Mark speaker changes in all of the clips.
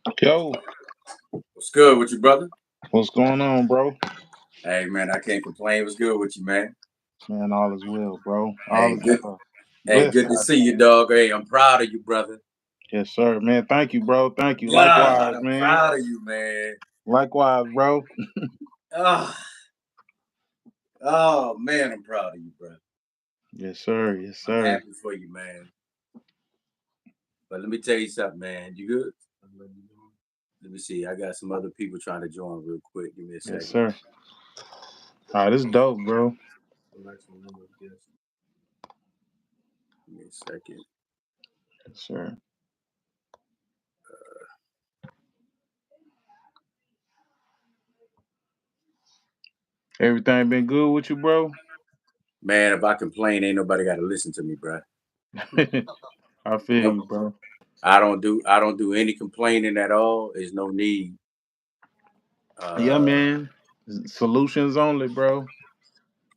Speaker 1: Yo,
Speaker 2: What's good with you, brother?
Speaker 1: what's going on, bro?
Speaker 2: Hey, man, I can't complain. What's good with you, man?
Speaker 1: Man, all is well, bro. All
Speaker 2: Hey,
Speaker 1: is
Speaker 2: good.
Speaker 1: well.
Speaker 2: Hey,
Speaker 1: Blessed
Speaker 2: good to
Speaker 1: God.
Speaker 2: see you, dog. Hey, I'm proud of you, brother.
Speaker 1: Yes, sir. Man, thank you, bro. Thank you.
Speaker 2: God,
Speaker 1: Likewise,
Speaker 2: I'm
Speaker 1: man.
Speaker 2: proud of you, man.
Speaker 1: Likewise, bro.
Speaker 2: Oh, oh man, I'm proud of you, bro.
Speaker 1: Yes, sir. Yes,
Speaker 2: I'm
Speaker 1: sir.
Speaker 2: happy for you, man. But let me tell you something, man. You good? Let me see. I got some other people trying to join real quick. Give me a
Speaker 1: Yes,
Speaker 2: second.
Speaker 1: sir. All right, this is dope, bro.
Speaker 2: Give me a second.
Speaker 1: Yes, sir. Everything been good with you, bro?
Speaker 2: Man, if I complain, ain't nobody got to listen to me, bro.
Speaker 1: I feel
Speaker 2: Nope.
Speaker 1: you, bro.
Speaker 2: I don't do any complaining at all. There's no need.
Speaker 1: Yeah,
Speaker 2: Uh,
Speaker 1: man. Solutions only, bro.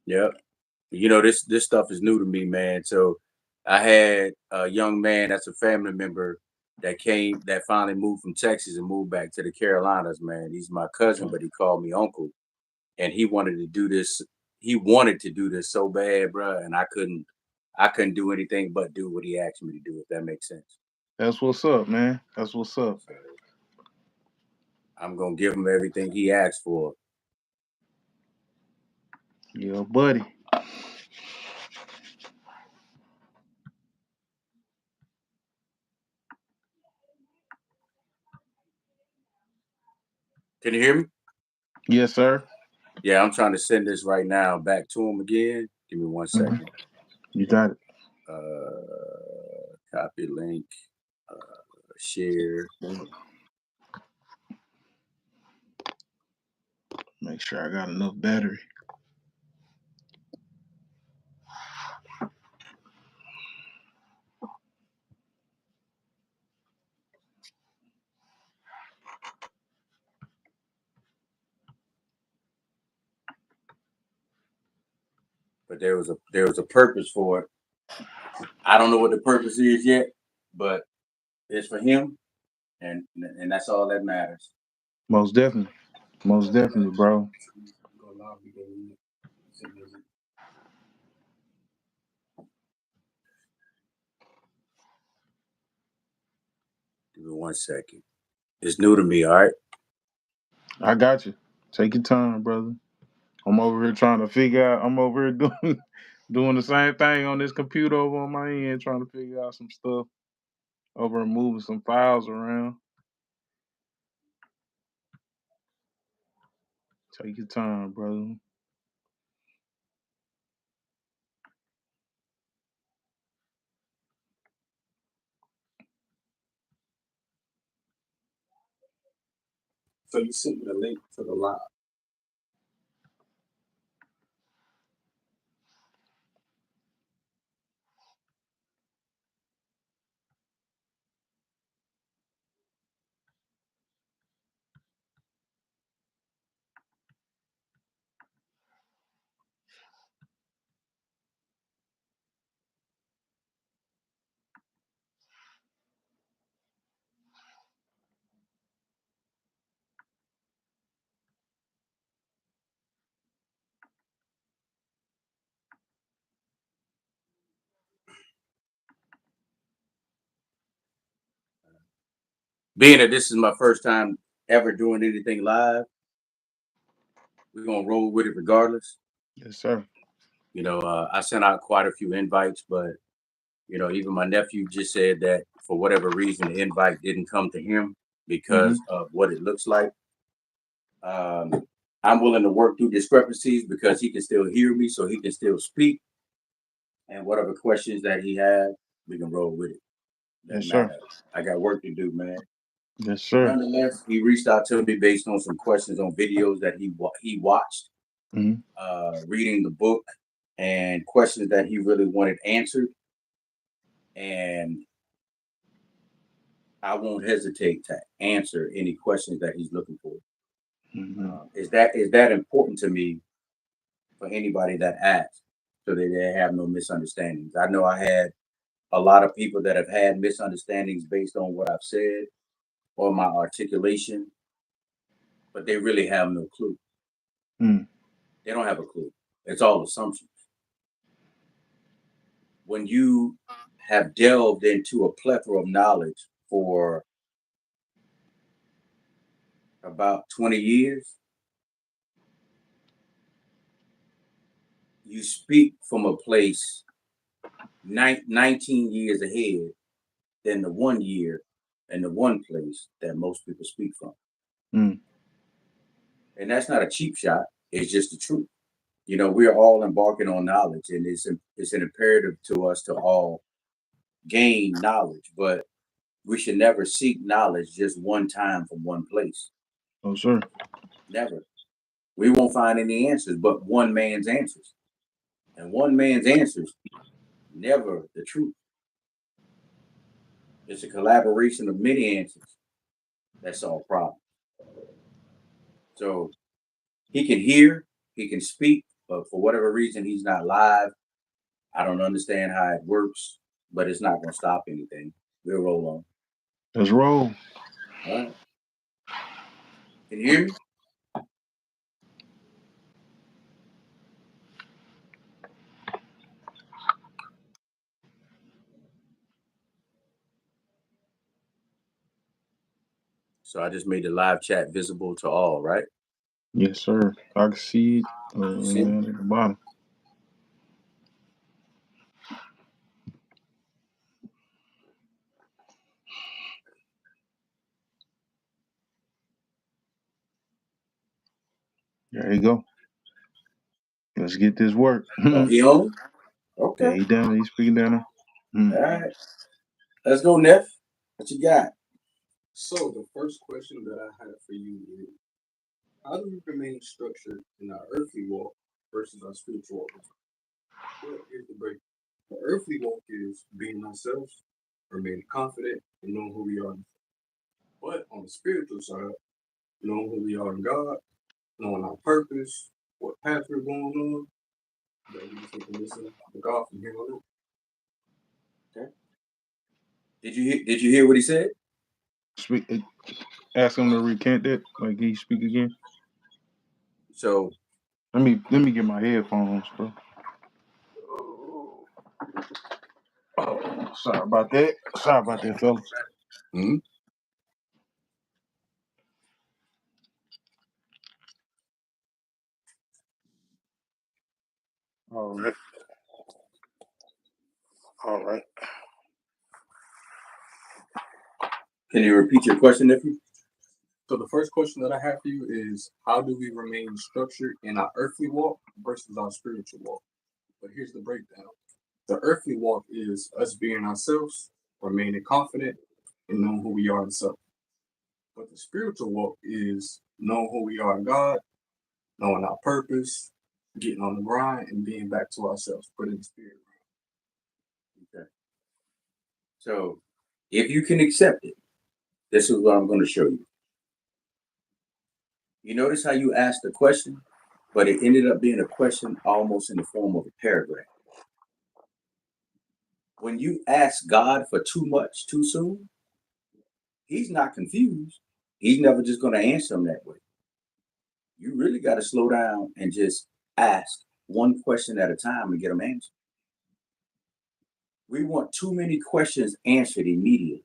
Speaker 2: yep. This stuff is new to me, man. So I had a young man that's a family member that finally moved from Texas and moved back to the Carolinas, man. He's my cousin, but he called me uncle, and he wanted to do this. He wanted to do this so bad, bro, and I couldn't do anything but do what he asked me to do. If that makes sense.
Speaker 1: That's what's up, man. That's what's up.
Speaker 2: So I'm gonna give him everything he asked for.
Speaker 1: Yeah, buddy.
Speaker 2: Can you hear me?
Speaker 1: Yes, sir.
Speaker 2: Yeah, I'm trying to send this right now back to him again. Give me one
Speaker 1: hmm
Speaker 2: second.
Speaker 1: You got it.
Speaker 2: Copy link. Share.
Speaker 1: Make sure I got enough battery.
Speaker 2: But there was a purpose for it. I don't know what the purpose is yet, but it's for him, and that's all that matters.
Speaker 1: Most definitely. Most definitely, bro.
Speaker 2: Give me one second. It's new to me, all right?
Speaker 1: I got you. Take your time, brother. I'm over here trying to figure out. I'm over here doing the same thing on this computer over on my end, trying to figure out some stuff. Over and moving some files around. Take your time, brother.
Speaker 2: So you sent me the link to the live. Being that this is my first time ever doing anything live, we're gonna roll with it regardless.
Speaker 1: Yes, sir.
Speaker 2: I sent out quite a few invites, but even my nephew just said that for whatever reason the invite didn't come to him
Speaker 1: hmm
Speaker 2: because of what it looks like. Um, I'm willing to work through discrepancies because he can still hear me, so he can still speak. And whatever questions that he has, we can roll with it.
Speaker 1: Yes,
Speaker 2: Doesn't
Speaker 1: sir.
Speaker 2: matter. I got work to do, man.
Speaker 1: Yes,
Speaker 2: But
Speaker 1: sir.
Speaker 2: nonetheless, he reached out to me based on some questions on videos that he watched,
Speaker 1: hmm
Speaker 2: reading the book, and questions that he really wanted answered. And I won't hesitate to answer any questions that he's looking for.
Speaker 1: hmm
Speaker 2: Is that important to me for anybody that asks, so that they have no misunderstandings? I know I had a lot of people that have had misunderstandings based on what I've said or my articulation, but they really have no clue.
Speaker 1: Mm.
Speaker 2: They don't have a clue. It's all assumptions. When you have delved into a plethora of knowledge for about 20 years, you speak from a place 19 years ahead than the 1 year and the one place that most people speak from.
Speaker 1: Mm.
Speaker 2: And that's not a cheap shot. It's just the truth. You know, we're all embarking on knowledge, and it's an imperative to us to all gain knowledge, but we should never seek knowledge just one time from one place.
Speaker 1: Oh, sir.
Speaker 2: Never. We won't find any answers but one man's answers. And one man's answers, never the truth. It's a collaboration of many answers that solve problems. So he can hear, he can speak, but for whatever reason, he's not live. I don't understand how it works, but it's not going to stop anything. We'll roll on.
Speaker 1: Let's roll.
Speaker 2: All right. Can you hear me? So I just made the live chat visible to all, right?
Speaker 1: Yes, sir. I can see it.
Speaker 2: You see it?
Speaker 1: At the bottom. There you go. Let's get this work.
Speaker 2: Oh,
Speaker 1: Yeah,
Speaker 2: he on? Okay.
Speaker 1: he down. He's speaking down there. Mm.
Speaker 2: All right. Let's go, Neff. What you got?
Speaker 3: So the first question that I have for you is, how do we remain structured in our earthly walk versus our spiritual walk? Well, here's the break. The earthly walk is being ourselves, remaining confident, and knowing who we are. But on the spiritual side, knowing who we are in God, knowing our purpose, what path we're going on, that we just need to listen to God from here on out.
Speaker 2: Okay. Did you hear what he said?
Speaker 1: Speak. Ask him to recant that. Like he speak again.
Speaker 2: So
Speaker 1: Let me get my headphones, bro. Oh, sorry about that. Sorry about that, fellas.
Speaker 2: hmm?
Speaker 1: All right. All right.
Speaker 2: Can you repeat your question, nephew?
Speaker 3: So the first question that I have for you is, how do we remain structured in our earthly walk versus our spiritual walk? But here's the breakdown. The earthly walk is us being ourselves, remaining confident, and knowing who we are in self. But the spiritual walk is knowing who we are in God, knowing our purpose, getting on the grind, and being back to ourselves, putting the spirit.
Speaker 2: Okay. So if you can accept it, this is what I'm going to show you. You notice how you asked the question, but it ended up being a question almost in the form of a paragraph. When you ask God for too much too soon, he's not confused. He's never just going to answer them that way. You really got to slow down and just ask one question at a time and get them answered. We want too many questions answered immediately.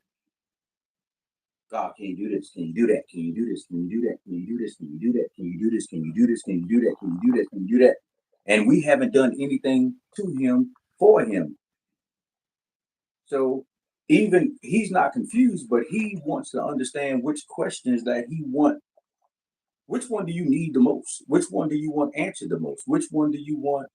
Speaker 2: God, can you do this? Can you do that? Can you do this? Can you do that? Can you do this? Can you do that? Can you do this? Can you do this? Can you do that? Can you do this? Can you do that? And we haven't done anything to him for him. So even he's not confused, but he wants to understand which questions that he wants. Which one do you need the most? Which one do you want answered the most? Which one do you want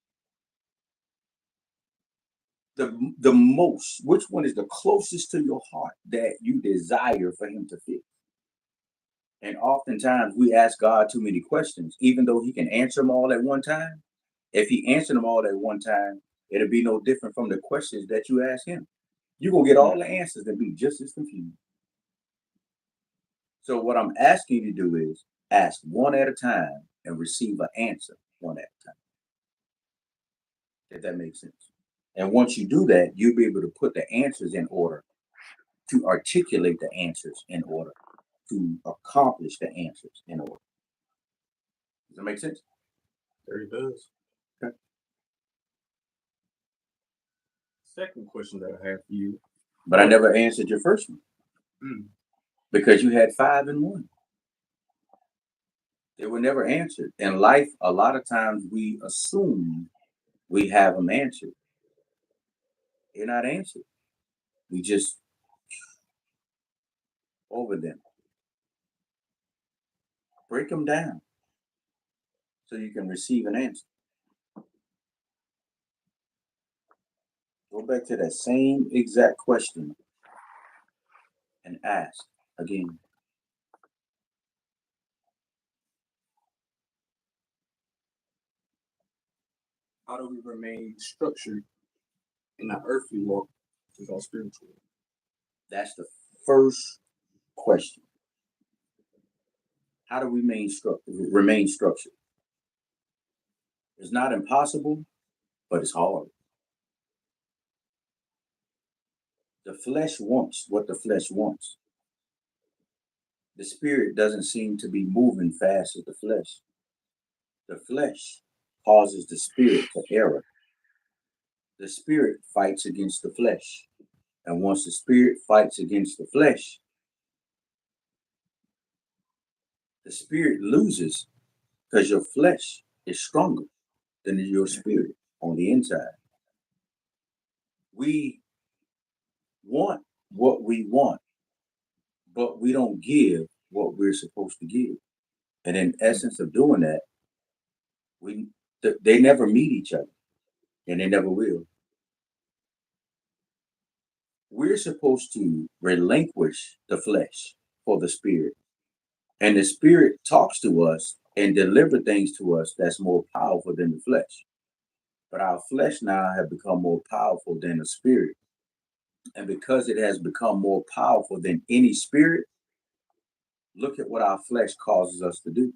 Speaker 2: the most? Which one is the closest to your heart that you desire for him to fix? And oftentimes we ask God too many questions, even though he can answer them all at one time. If he answered them all at one time, it'll be no different from the questions that you ask him. You're going to get all the answers and be just as confused. So what I'm asking you to do is ask one at a time and receive an answer one at a time. If that makes sense. And once you do that, you'll be able to put the answers in order, to articulate the answers in order. to accomplish the answers in order. Does that make sense?
Speaker 3: There it does.
Speaker 2: Okay.
Speaker 3: Second question that I have for you.
Speaker 2: But I never answered your first one because you had 5 and 1. They were never answered. In life, a lot of times we assume we have them answered. They're not answered. We just over them. Break them down so you can receive an answer. Go back to that same exact question and ask again.
Speaker 3: How do we remain structured in our earthly walk versus our spiritual walk?
Speaker 2: That's the first question. How do we remain structured? It's not impossible, but it's hard. The flesh wants what the flesh wants. The spirit doesn't seem to be moving fast as the flesh. The flesh causes the spirit to err. The spirit fights against the flesh. And once the spirit fights against the flesh, the spirit loses because your flesh is stronger than your spirit on the inside. We want what we want, but we don't give what we're supposed to give. And in essence of doing that, they never meet each other, and they never will. We're supposed to relinquish the flesh for the spirit. And the spirit talks to us and deliver things to us that's more powerful than the flesh. But our flesh now have become more powerful than the spirit. And because it has become more powerful than any spirit, look at what our flesh causes us to do.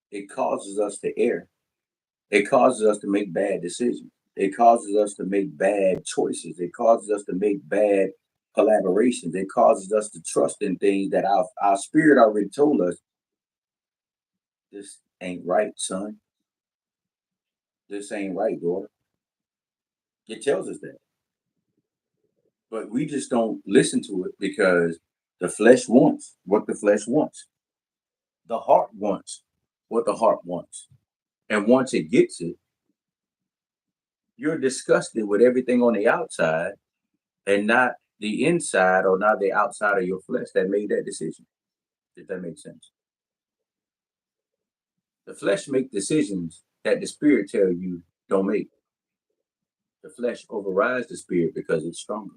Speaker 2: It causes us to err. It causes us to make bad decisions. It causes us to make bad choices. It causes us to make bad collaborations. It causes us to trust in things that our spirit already told us, this ain't right, son. This ain't right, daughter. It tells us that. But we just don't listen to it because the flesh wants what the flesh wants. The heart wants what the heart wants. And once it gets it, you're disgusted with everything on the outside and not the inside or not the outside of your flesh that made that decision. If that makes sense. The flesh make decisions that the spirit tell you don't make. The flesh overrides the spirit because it's stronger.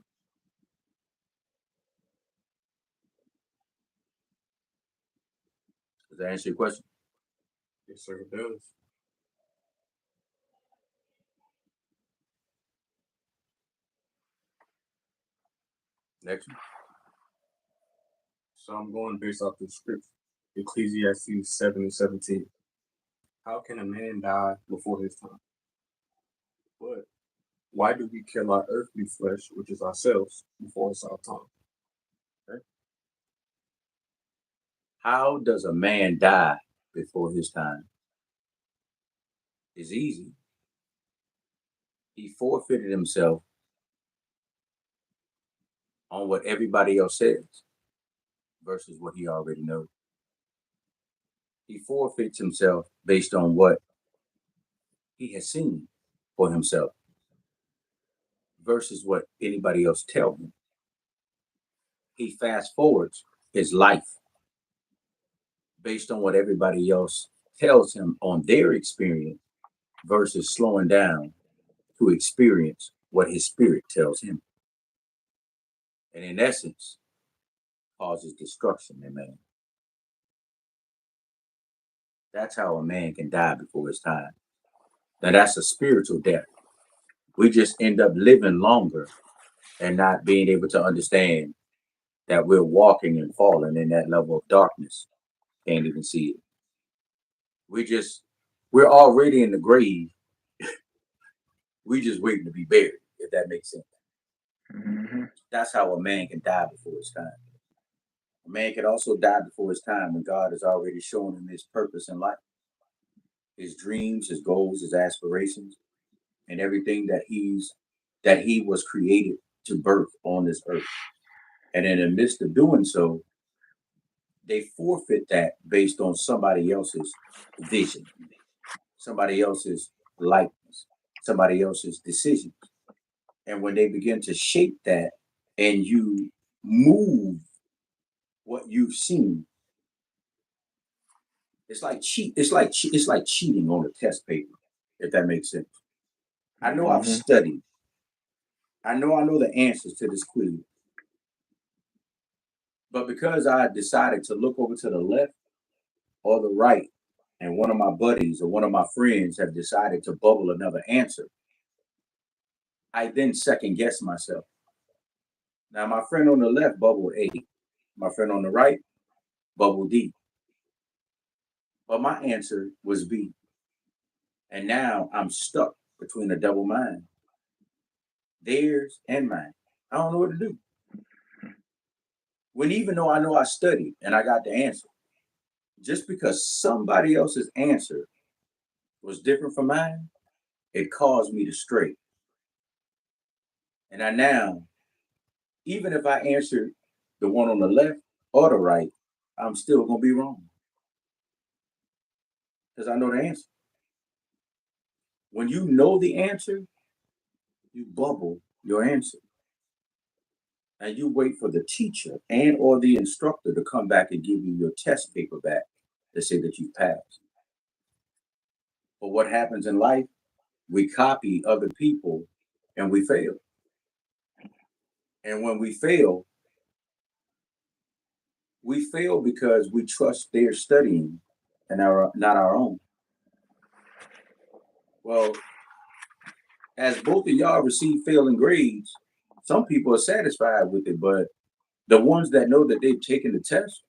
Speaker 2: Does that answer your question?
Speaker 3: Yes, sir, it does.
Speaker 2: Next one.
Speaker 3: So I'm going based off the scripture, Ecclesiastes 7:17. How can a man die before his time? But why do we kill our earthly flesh, which is ourselves, before it's our time?
Speaker 2: Okay. How does a man die before his time? It's easy. He forfeited himself on what everybody else says versus what he already knows. He forfeits himself based on what he has seen for himself versus what anybody else tells him. He fast forwards his life based on what everybody else tells him on their experience versus slowing down to experience what his spirit tells him. And in essence, causes destruction in man. That's how a man can die before his time. Now that's a spiritual death. We just end up living longer and not being able to understand that we're walking and falling in that level of darkness. Can't even see it. We're already in the grave. We just waiting to be buried, if that makes sense.
Speaker 1: Mm-hmm.
Speaker 2: That's how a man can die before his time. A man can also die before his time when God has already shown him his purpose in life, his dreams, his goals, his aspirations, and everything that he was created to birth on this earth. And in the midst of doing so, they forfeit that based on somebody else's vision, somebody else's likeness, somebody else's decisions. And when they begin to shape that and you move what you've seen, it's like cheating on a test paper, if that makes sense. I know I've studied. I know the answers to this quiz. But because I decided to look over to the left or the right, and one of my buddies or one of my friends have decided to bubble another answer, I then second guess myself. Now, my friend on the left bubbled A. My friend on the right bubbled D. But my answer was B. And now I'm stuck between a double mind, theirs and mine. I don't know what to do. When even though I know I studied and I got the answer, just because somebody else's answer was different from mine, it caused me to stray. And I now, even if I answered the one on the left or the right, I'm still going to be wrong because I know the answer. When you know the answer, you bubble your answer. And you wait for the teacher and or the instructor to come back and give you your test paper back to say that you passed. But what happens in life, we copy other people and we fail. And when we fail because we trust their studying and not our own. Well, as both of y'all receive failing grades, some people are satisfied with it, but the ones that know that they've taken the test,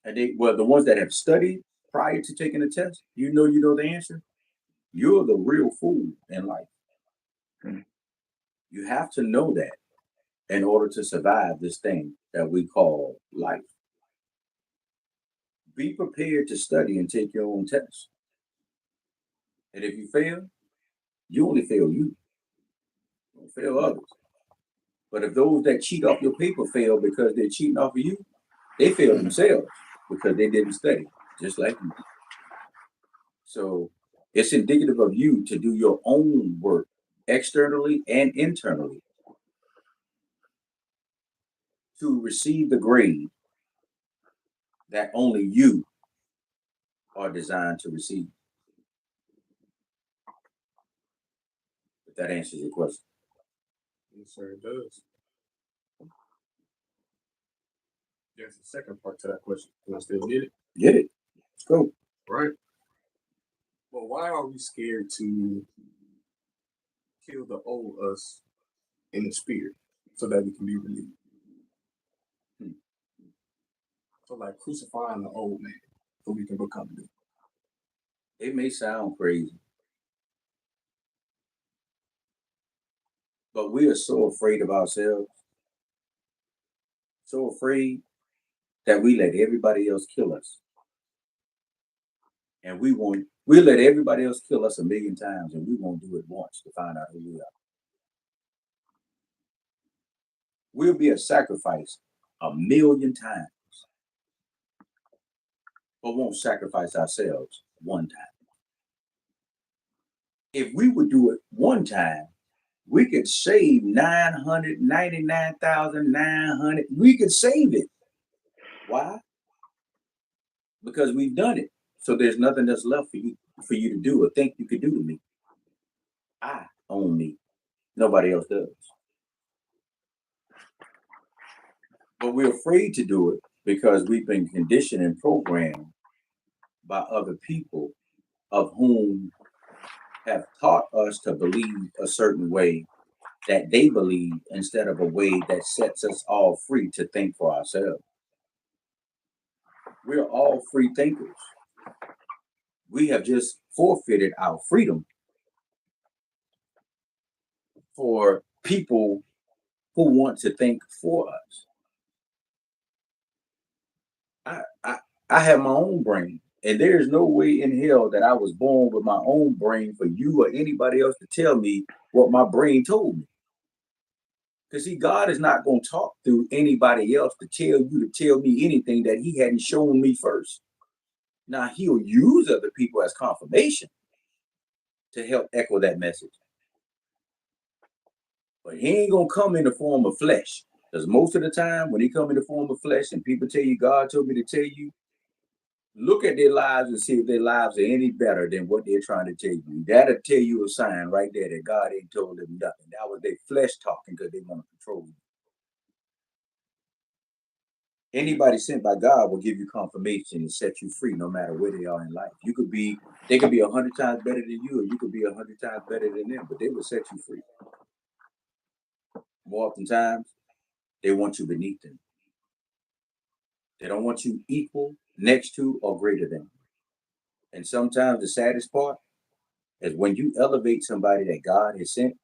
Speaker 2: and the ones that have studied prior to taking the test, you know the answer. You're the real fool in life. You have to know that in order to survive this thing that we call life. Be prepared to study and take your own test. And if you fail, you only fail you. Don't fail others. But if those that cheat off your paper fail because they're cheating off of you, they fail themselves because they didn't study, just like you. So it's indicative of you to do your own work externally and internally to receive the grade that only you are designed to receive. If that answers your question.
Speaker 3: Yes, sir, it does. There's a second part to that question. Can I still get it?
Speaker 2: Get it? Let's go.
Speaker 3: Right. But why are we scared to kill the old us in the spirit so that we can be relieved? So like crucifying the old man so we can become new.
Speaker 2: It may sound crazy, but we are so afraid of ourselves, so afraid that we let everybody else kill us. And we'll let everybody else kill us 1,000,000 times, and we won't do it once to find out who we are. We'll be a sacrifice 1,000,000 times, but won't sacrifice ourselves one time. If we would do it one time, we could save 999,900. We could save it. Why? Because we've done it. So there's nothing that's left for you to do or think you could do to me. I own me. Nobody else does. But we're afraid to do it because we've been conditioned and programmed by other people of whom have taught us to believe a certain way that they believe instead of a way that sets us all free to think for ourselves. We're all free thinkers. We have just forfeited our freedom for people who want to think for us. I have my own brain. And there is no way in hell that I was born with my own brain for you or anybody else to tell me what my brain told me. Because see, God is not going to talk through anybody else to tell me anything that he hadn't shown me first. Now he'll use other people as confirmation to help echo that message. But he ain't gonna come in the form of flesh. Because most of the time when he come in the form of flesh and people tell you, God told me to tell you, look at their lives and see if their lives are any better than what they're trying to tell you. That'll tell you a sign right there that God ain't told them nothing. That was their flesh talking because they want to control you. Anybody sent by God will give you confirmation and set you free no matter where they are in life. They could be 100 times better than you, or you could be 100 times better than them, but they will set you free. More oftentimes, they want you beneath them. They don't want you equal, next to, or greater than. And sometimes the saddest part is when you elevate somebody that God has sent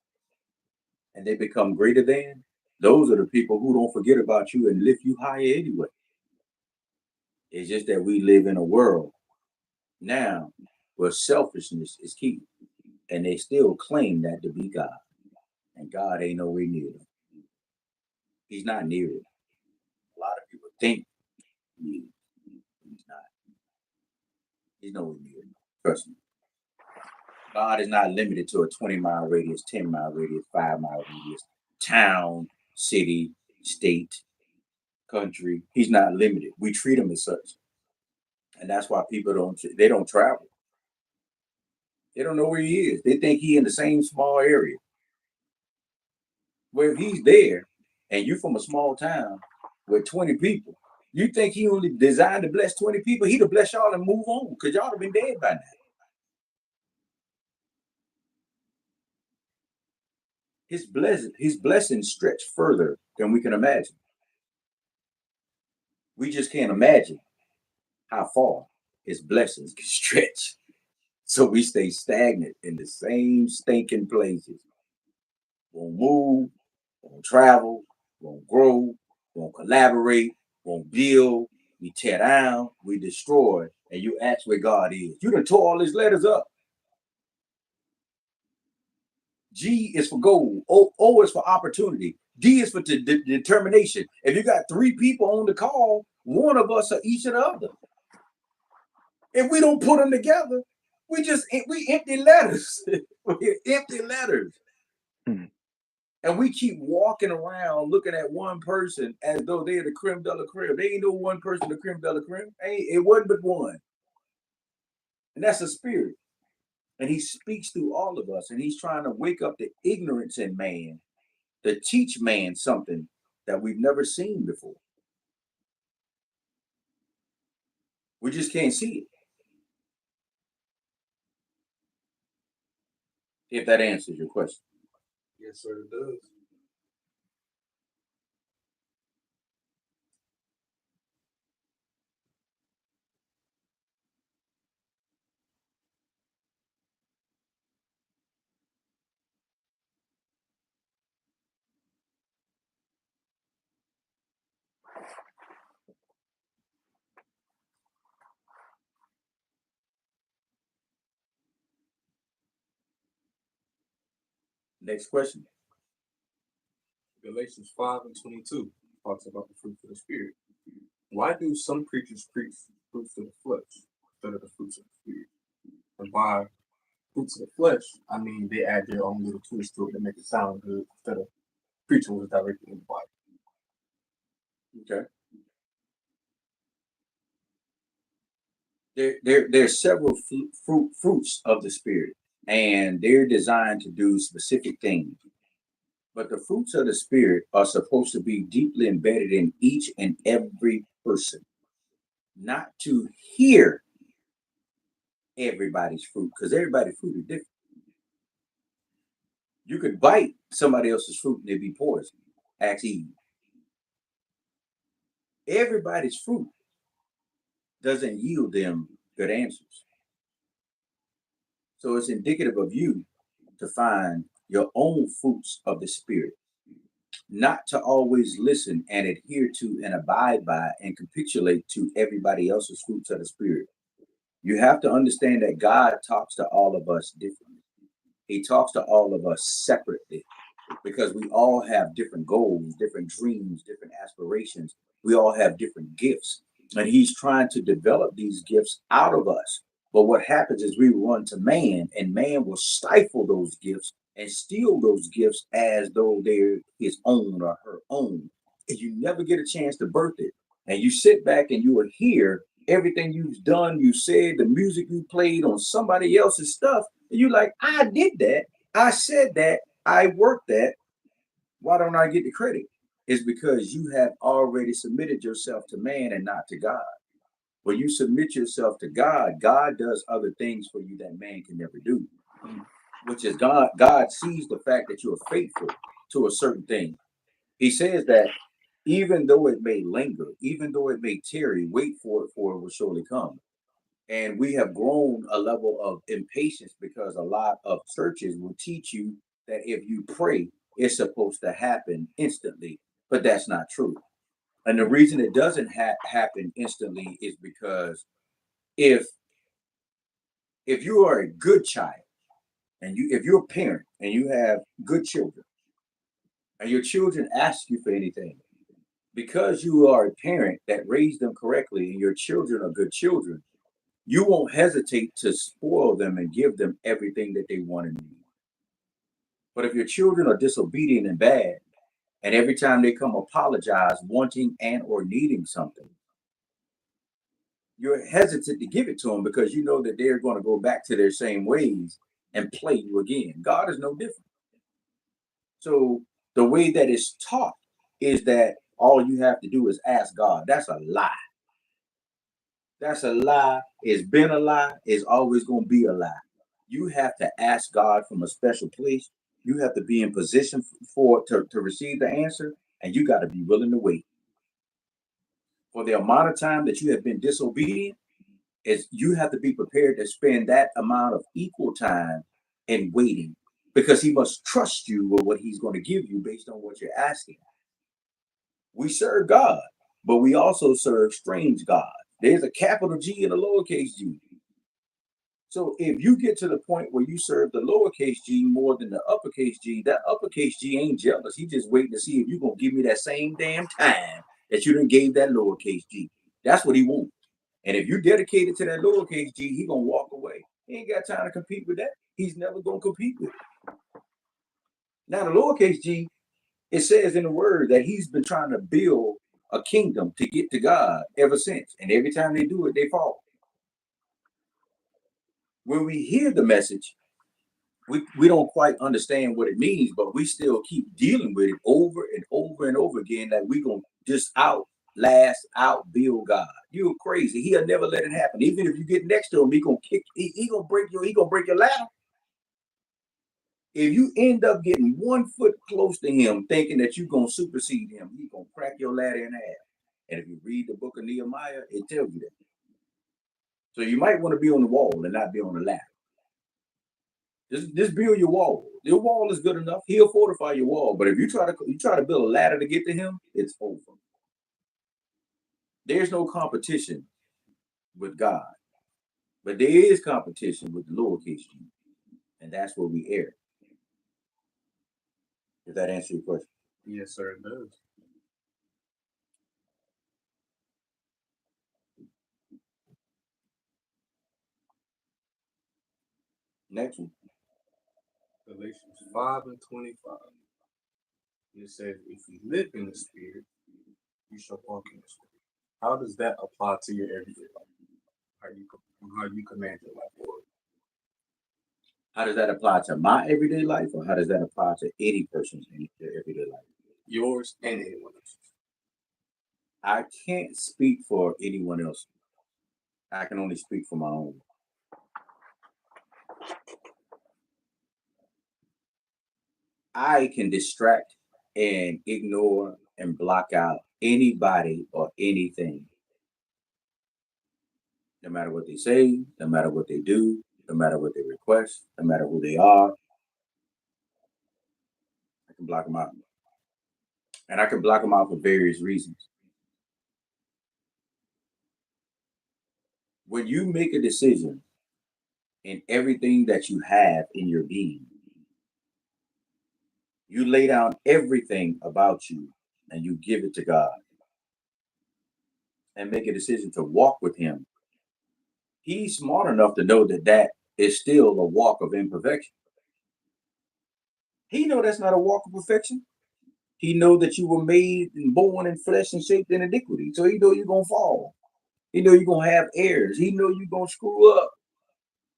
Speaker 2: and they become greater than, those are the people who don't forget about you and lift you higher anyway. It's just that we live in a world now where selfishness is key. And they still claim that to be God. And God ain't nowhere near them. He's not near it. A lot of people think he is. He's not. He's nowhere near it. Trust me. God is not limited to a 20-mile radius, 10-mile radius, 5-mile radius, town, city, state, country. He's not limited. We treat him as such. And that's why people don't travel. They don't know where he is. They think he in the same small area. Well, if he's there and you from a small town with 20 people, you think he only designed to bless 20 people? He'd have blessed y'all and move on because y'all have been dead by now. His blessings stretch further than we can imagine. We just can't imagine how far his blessings can stretch. So we stay stagnant in the same stinking places. Won't move, won't travel, won't grow, won't collaborate, won't build. We tear down, we destroy, and you ask where God is. You done tore all his letters up. G is for goal. O is for opportunity. D is for determination. If you got 3 people on the call, one of us are each of the other. If we don't put them together, we empty letters. We're empty letters. Mm-hmm. And we keep walking around looking at one person as though they're the creme de la creme. They ain't no one person, the creme de la creme. It wasn't but one. And that's a spirit. And he speaks through all of us. And he's trying to wake up the ignorance in man, to teach man something that we've never seen before. We just can't see it. If that answers your question.
Speaker 3: Yes, sir, it does.
Speaker 2: Next question.
Speaker 3: Galatians 5:22 talks about the fruits of the Spirit. Why do some preachers preach fruits of the flesh instead of the fruits of the Spirit? And by fruits of the flesh, I mean they add their own little twist to it to make it sound good instead of preaching what's directly in the Bible.
Speaker 2: Okay. There's several fruits of the Spirit, and they're designed to do specific things. But the fruits of the Spirit are supposed to be deeply embedded in each and every person, not to hear everybody's fruit, because everybody's fruit is different. You could bite somebody else's fruit and it'd be poison. Ask Eve. Everybody's fruit doesn't yield them good answers. So it's indicative of you to find your own fruits of the Spirit. not to always listen and adhere to and abide by and capitulate to everybody else's fruits of the spirit. You have to understand that God talks to all of us differently. He talks to all of us separately because we all have different goals, different dreams, different aspirations. We all have different gifts. And he's trying to develop these gifts out of us. But what happens is we run to man, and man will stifle those gifts and steal those gifts as though they're his own or her own. And you never get a chance to birth it. And you sit back and you will hear everything you've done, you said, the music you played on somebody else's stuff. And you're like, I did that. I said that. I worked that. Why don't I get the credit? It's because you have already submitted yourself to man and not to God. When you submit yourself to God, God does other things for you that man can never do, which is God sees the fact that you are faithful to a certain thing. He says that even though it may linger, even though it may tarry, wait for it will surely come. And we have grown a level of impatience because a lot of churches will teach you that if you pray, it's supposed to happen instantly, but that's not true. And the reason it doesn't happen instantly is because if if you are a good child and if you're a parent and you have good children and your children ask you for anything, because you are a parent that raised them correctly and your children are good children, you won't hesitate to spoil them and give them everything that they want and need. But if your children are disobedient and bad, and every time they come apologize, wanting and or needing something, you're hesitant to give it to them because you know that they're going to go back to their same ways and play you again. God is no different. So the way that it's taught is that all you have to do is ask God. That's a lie. That's a lie. It's been a lie. It's always going to be a lie. You have to ask God from a special place. You have to be in position to receive the answer, and you got to be willing to wait. For the amount of time that you have been disobedient, is you have to be prepared to spend that amount of equal time in waiting because he must trust you with what he's going to give you based on what you're asking. We serve God, but we also serve strange God. There's a capital G and a lowercase g. So if you get to the point where you serve the lowercase g more than the uppercase G, that uppercase G ain't jealous. He just waiting to see if you're going to give me that same damn time that you done gave that lowercase g. That's what he wants. And if you dedicated to that lowercase g, he gonna walk away. He ain't got time to compete with that. He's never gonna compete with it. Now the lowercase g, it says in the word that he's been trying to build a kingdom to get to God ever since. And every time they do it, they fall. When we hear the message, we don't quite understand what it means, but we still keep dealing with it over and over and over again, that we gonna just outbuild God. You're crazy. He'll never let it happen. Even if you get next to him, he gonna break your ladder. If you end up getting 1 foot close to him, thinking that you're gonna supersede him, he's gonna crack your ladder in half. And if you read the book of Nehemiah, it tells you that. So you might want to be on the wall and not be on the ladder. Just build your wall. Your wall is good enough. He'll fortify your wall. But if you try to build a ladder to get to him, it's over. There's no competition with God, but there is competition with the lowercase g, and that's where we err. Does that answer your question?
Speaker 3: Yes, sir, it does.
Speaker 2: Next one.
Speaker 3: Galatians 5:25. It says, if you live in the spirit, you shall walk in the spirit. How does that apply to your everyday life? How you command your life, Lord?
Speaker 2: How does that apply to my everyday life, or how does that apply to any person's everyday life?
Speaker 3: Yours and anyone else's.
Speaker 2: I can't speak for anyone else. I can only speak for my own. I can distract and ignore and block out anybody or anything, no matter what they say, no matter what they do, no matter what they request, no matter who they are. I can block them out. And I can block them out for various reasons. When you make a decision in everything that you have in your being, you lay down everything about you and you give it to God and make a decision to walk with Him. He's smart enough to know that that is still a walk of imperfection. He know that's not a walk of perfection. He know that you were made and born in flesh and shaped in iniquity. So he know you're gonna fall. He know you're gonna have errors. He know you're gonna screw up.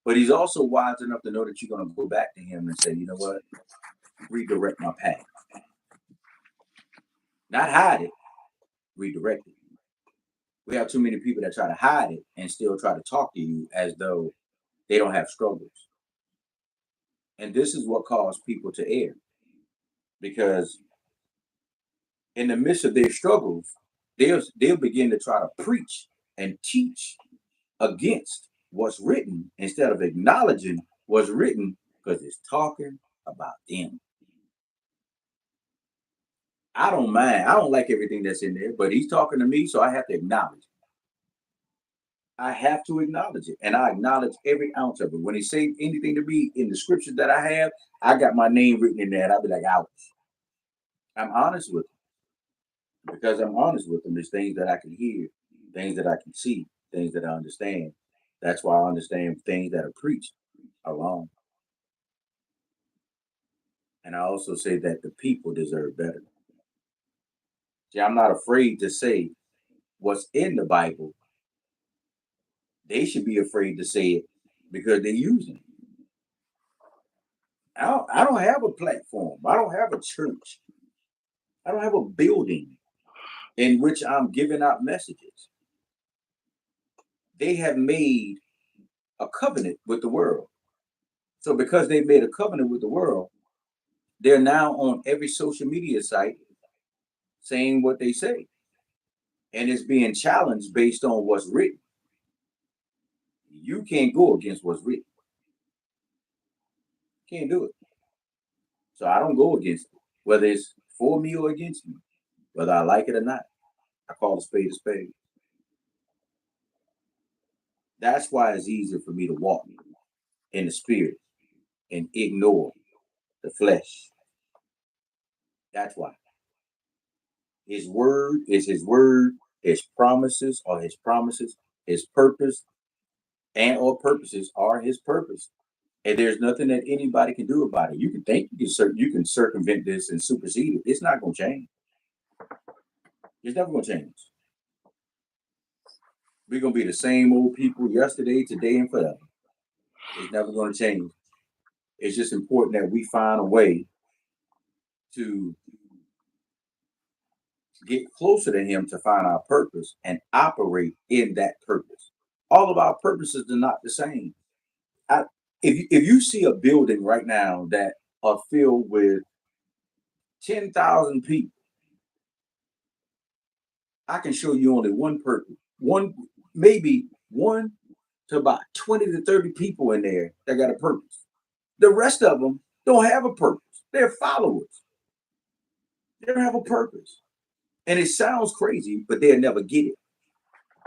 Speaker 2: But he's also wise enough to know that you're gonna go back to him and say, you know what? Redirect my path. Not hide it, redirect it. We have too many people that try to hide it and still try to talk to you as though they don't have struggles. And this is what caused people to err. Because in the midst of their struggles, they'll begin to try to preach and teach against what's written instead of acknowledging what's written because it's talking about them. I don't mind. I don't like everything that's in there, but he's talking to me, so I have to acknowledge it. I have to acknowledge it, and I acknowledge every ounce of it. When he say anything to me in the scriptures that I have, I got my name written in there, and I'll be like, ouch. I'm honest with him. Because I'm honest with him, there's things that I can hear, things that I can see, things that I understand. That's why I understand things that are preached are wrong. And I also say that the people deserve better. See, I'm not afraid to say what's in the Bible. They should be afraid to say it because they're using it. I don't have a platform. I don't have a church. I don't have a building in which I'm giving out messages. They have made a covenant with the world. So because they've made a covenant with the world, they're now on every social media site saying what they say. And it's being challenged based on what's written. You can't go against what's written. Can't do it. So I don't go against it, whether it's for me or against me, whether I like it or not. I call a spade a spade. That's why it's easier for me to walk in the spirit and ignore the flesh. That's why. His word is his word, his promises are his promises, his purpose and or purposes are his purpose. And there's nothing that anybody can do about it. You can think you can circumvent this and supersede it. It's not going to change. It's never going to change. We're going to be the same old people yesterday, today, and forever. It's never going to change. It's just important that we find a way to get closer to him to find our purpose and operate in that purpose. All of our purposes are not the same. If you see a building right now that are filled with 10,000 people, I can show you only one purpose. Maybe one to about 20 to 30 people in there that got a purpose. The rest of them don't have a purpose. They're followers. They don't have a purpose. And it sounds crazy, but they'll never get it.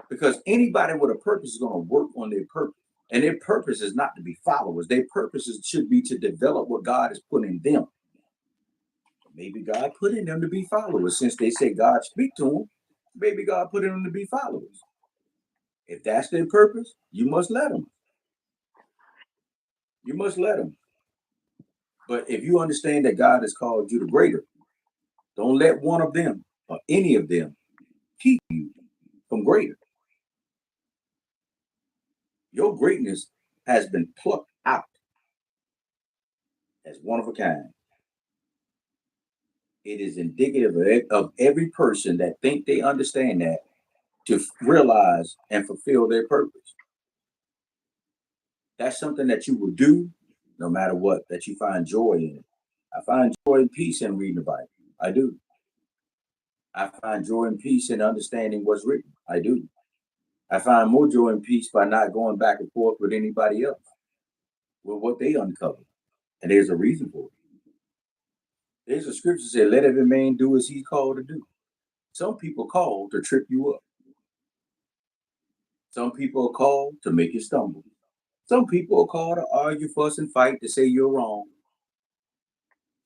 Speaker 2: Because anybody with a purpose is going to work on their purpose. And their purpose is not to be followers. Their purposes should be to develop what God has put in them. Maybe God put in them to be followers. Since they say God speak to them, maybe God put in them to be followers. If that's their purpose, you must let them. You must let them. But if you understand that God has called you to greater, don't let one of them or any of them keep you from greater. Your greatness has been plucked out as one of a kind. It is indicative of every person that think they understand that to realize and fulfill their purpose. That's something that you will do no matter what, that you find joy in it. I find joy and peace in reading the Bible. I do. I find joy and peace in understanding what's written. I do. I find more joy and peace by not going back and forth with anybody else with what they uncover. And there's a reason for it. There's a scripture that says, let every man do as he's called to do. Some people call to trip you up. Some people are called to make you stumble. Some people are called to argue, fuss, and fight to say you're wrong.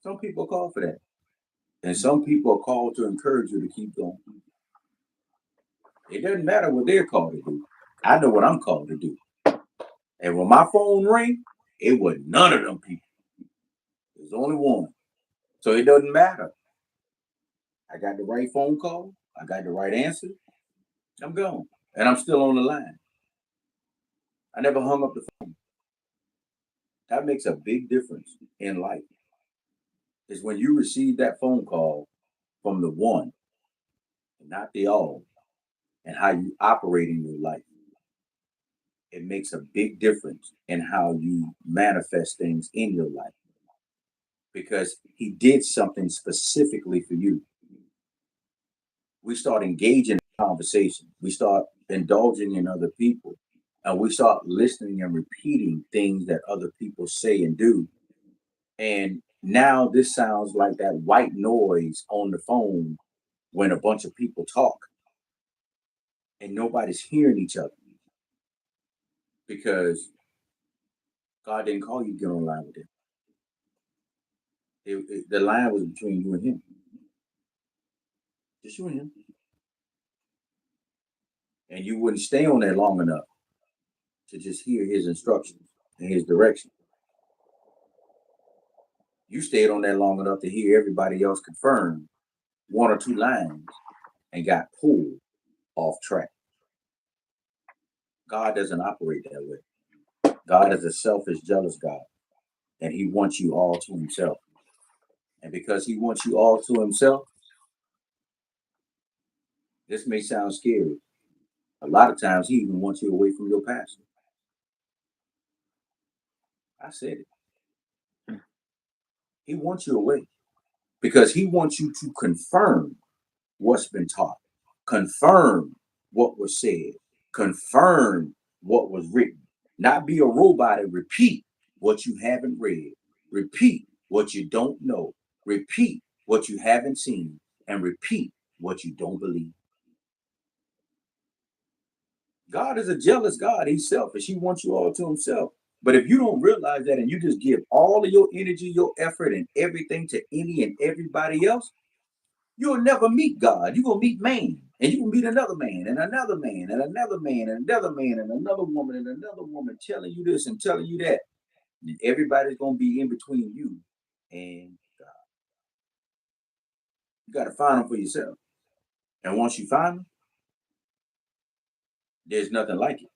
Speaker 2: Some people are called for that. And some people are called to encourage you to keep going. It doesn't matter what they're called to do. I know what I'm called to do. And when my phone rang, it was none of them people. There's only one. So it doesn't matter. I got the right phone call. I got the right answer. I'm gone. And I'm still on the line. I never hung up the phone. That makes a big difference in life. Is when you receive that phone call from the one and not the all, and how you operate in your life. It makes a big difference in how you manifest things in your life because he did something specifically for you. We start engaging in conversation. We start indulging in other people. And we start listening and repeating things that other people say and do. And now this sounds like that white noise on the phone when a bunch of people talk and nobody's hearing each other because God didn't call you to get online with him. The line was between you and him. Just you and him. And you wouldn't stay on there long enough to just hear his instructions and his direction. You stayed on there long enough to hear everybody else confirm one or two lines and got pulled off track. God doesn't operate that way. God is a selfish, jealous God, and he wants you all to himself. And because he wants you all to himself, this may sound scary. A lot of times he even wants you away from your pastor. I said it. He wants you away because he wants you to confirm what's been taught, confirm what was said, confirm what was written, not be a robot and repeat what you haven't read, repeat what you don't know, repeat what you haven't seen, and repeat what you don't believe. God is a jealous God. He's selfish. He wants you all to himself. But if you don't realize that and you just give all of your energy, your effort, and everything to any and everybody else, you'll never meet God. You're going to meet man. And you will meet another man and another man and another man and another man and another woman telling you this and telling you that. And everybody's going to be in between you and God. You got to find them for yourself. And once you find them, there's nothing like it.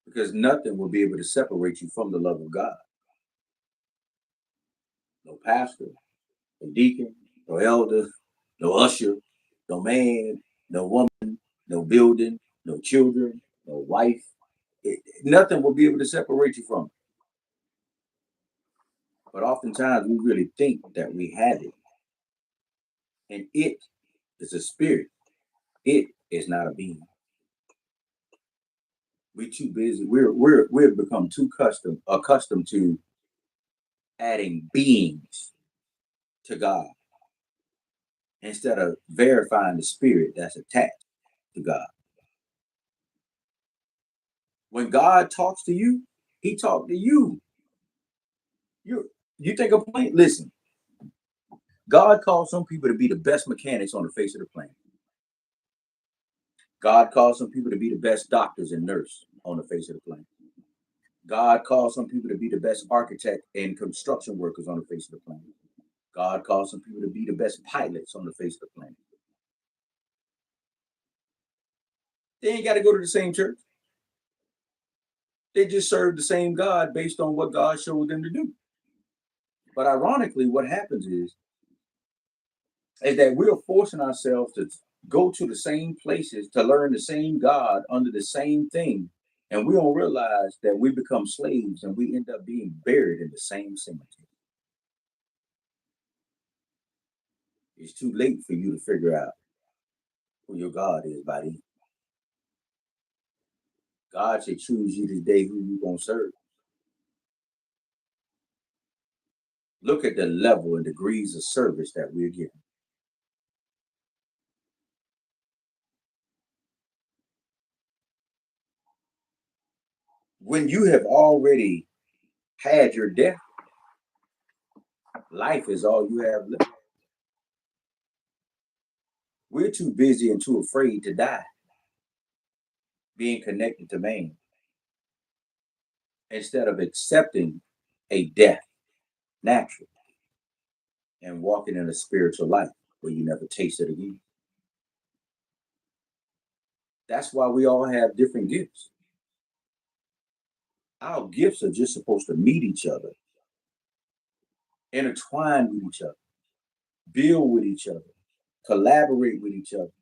Speaker 2: Because nothing will be able to separate you from the love of God. No pastor, no deacon, no elder, no usher, no man, no woman, no building, no children, no wife. Nothing will be able to separate you from it. But oftentimes we really think that we have it. And it is a spirit. It is not a being. We're too busy. We've become too accustomed to adding beings to God instead of verifying the spirit that's attached to God. When God talks to you, he talks to you. You think a plane? Listen, God calls some people to be the best mechanics on the face of the planet. God calls some people to be the best doctors and nurses on the face of the planet. God calls some people to be the best architect and construction workers on the face of the planet. God calls some people to be the best pilots on the face of the planet. They ain't got to go to the same church. They just serve the same God based on what God showed them to do. But ironically, what happens is that we're forcing ourselves to go to the same places to learn the same God under the same thing. And we don't realize that we become slaves and we end up being buried in the same cemetery. It's too late for you to figure out who your God is by then. God should choose you today who you're going to serve. Look at the level and degrees of service that we're giving. When you have already had your death, life is all you have left. We're too busy and too afraid to die, being connected to man, instead of accepting a death natural and walking in a spiritual life where you never taste it again. That's why we all have different gifts. Our gifts are just supposed to meet each other, intertwine with each other, build with each other, collaborate with each other,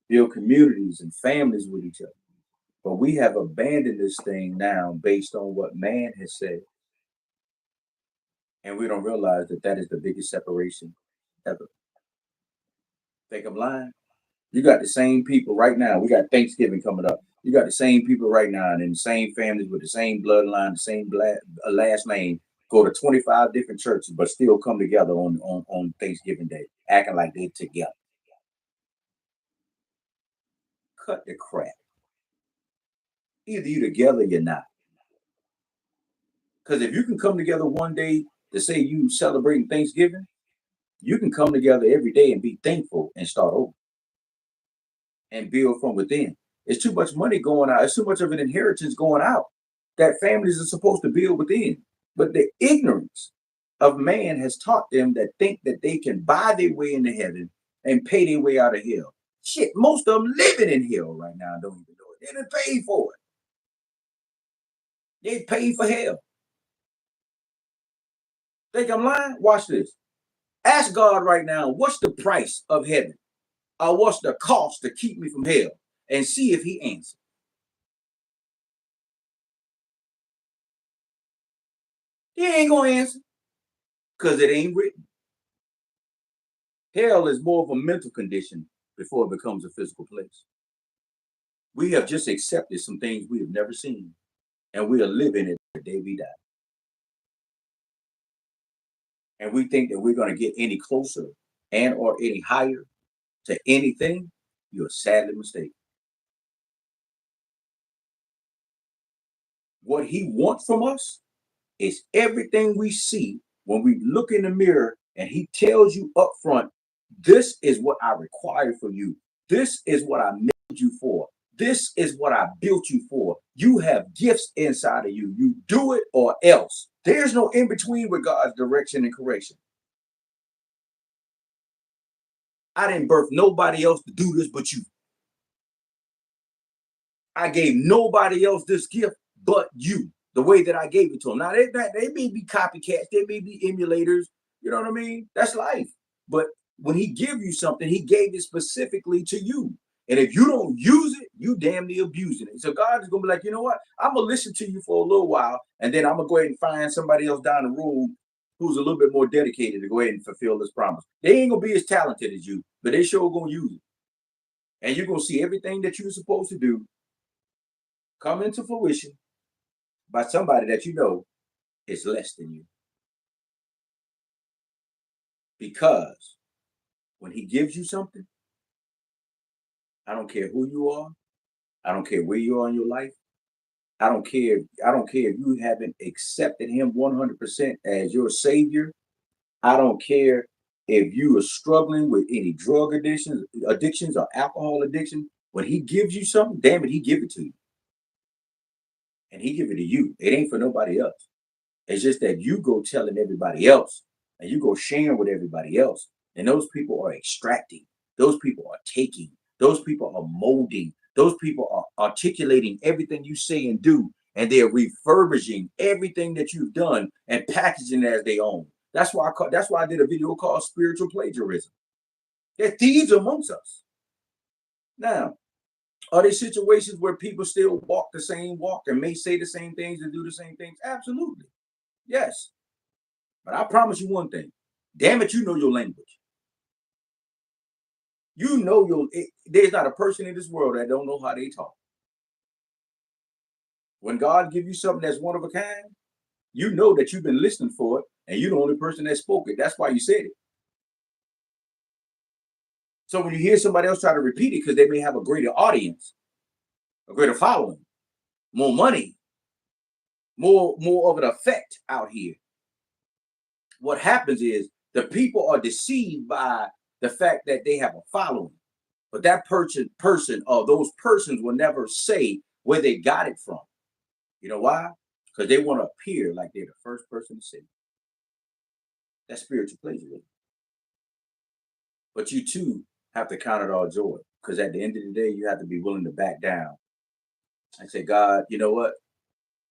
Speaker 2: build communities and families with each other. But we have abandoned this thing now based on what man has said. And we don't realize that that is the biggest separation ever. Think I'm lying? You got the same people right now. We got Thanksgiving coming up. You got the same people right now, and in the same families with the same bloodline, the same last name, go to 25 different churches, but still come together on Thanksgiving Day, acting like they're together. Cut the crap. Either you together or you're not. Because if you can come together one day to say you celebrating Thanksgiving, you can come together every day and be thankful and start over and build from within. It's too much money going out. It's too much of an inheritance going out that families are supposed to build within. But the ignorance of man has taught them that think that they can buy their way into heaven and pay their way out of hell. Shit, most of them living in hell right now don't even know it. They didn't pay for it. They paid for hell. Think I'm lying? Watch this. Ask God right now, what's the price of heaven? Or what's the cost to keep me from hell? And see if he answers. He ain't gonna answer because it ain't written. Hell is more of a mental condition before it becomes a physical place. We have just accepted some things we have never seen, and we are living it the day we die. And we think that we're going to get any closer and or any higher to anything. You're sadly mistaken. What he wants from us is everything we see when we look in the mirror and he tells you up front, this is what I require for you. This is what I made you for. This is what I built you for. You have gifts inside of you. You do it or else. There's no in between with God's direction and correction. I didn't birth nobody else to do this but you. I gave nobody else this gift but you, the way that I gave it to them. Now, they may be copycats. They may be emulators. You know what I mean? That's life. But when he give you something, he gave it specifically to you. And if you don't use it, you damn near abusing it. So God is going to be like, you know what? I'm going to listen to you for a little while, and then I'm going to go ahead and find somebody else down the road who's a little bit more dedicated to go ahead and fulfill this promise. They ain't going to be as talented as you, but they sure going to use it. And you're going to see everything that you're supposed to do come into fruition by somebody that you know is less than you. Because when he gives you something, I don't care who you are. I don't care where you are in your life. I don't care if you haven't accepted him 100% as your savior. I don't care if you are struggling with any drug addictions or alcohol addiction. When he gives you something, damn it, he give it to you. And he give it to you. It ain't for nobody else. It's just that you go telling everybody else and you go sharing with everybody else. And those people are extracting. Those people are taking. Those people are molding. Those people are articulating everything you say and do. And they're refurbishing everything that you've done and packaging it as their own. That's why I did a video called Spiritual Plagiarism. There are thieves amongst us. Now, are there situations where people still walk the same walk and may say the same things and do the same things? Absolutely. Yes. But I promise you one thing. Damn it, you know your language. You know there's not a person in this world that don't know how they talk. When God gives you something that's one of a kind, you know that you've been listening for it And you're the only person that spoke it. That's why you said it. So when you hear somebody else try to repeat it, because they may have a greater audience, a greater following, more money, more of an effect out here, what happens is the people are deceived by the fact that they have a following. But that person or those persons will never say where they got it from. You know why? Because they want to appear like they're the first person to say it. That's spiritual plagiarism. But you too have to count it all joy, because at the end of the day, you have to be willing to back down and say, God, you know what?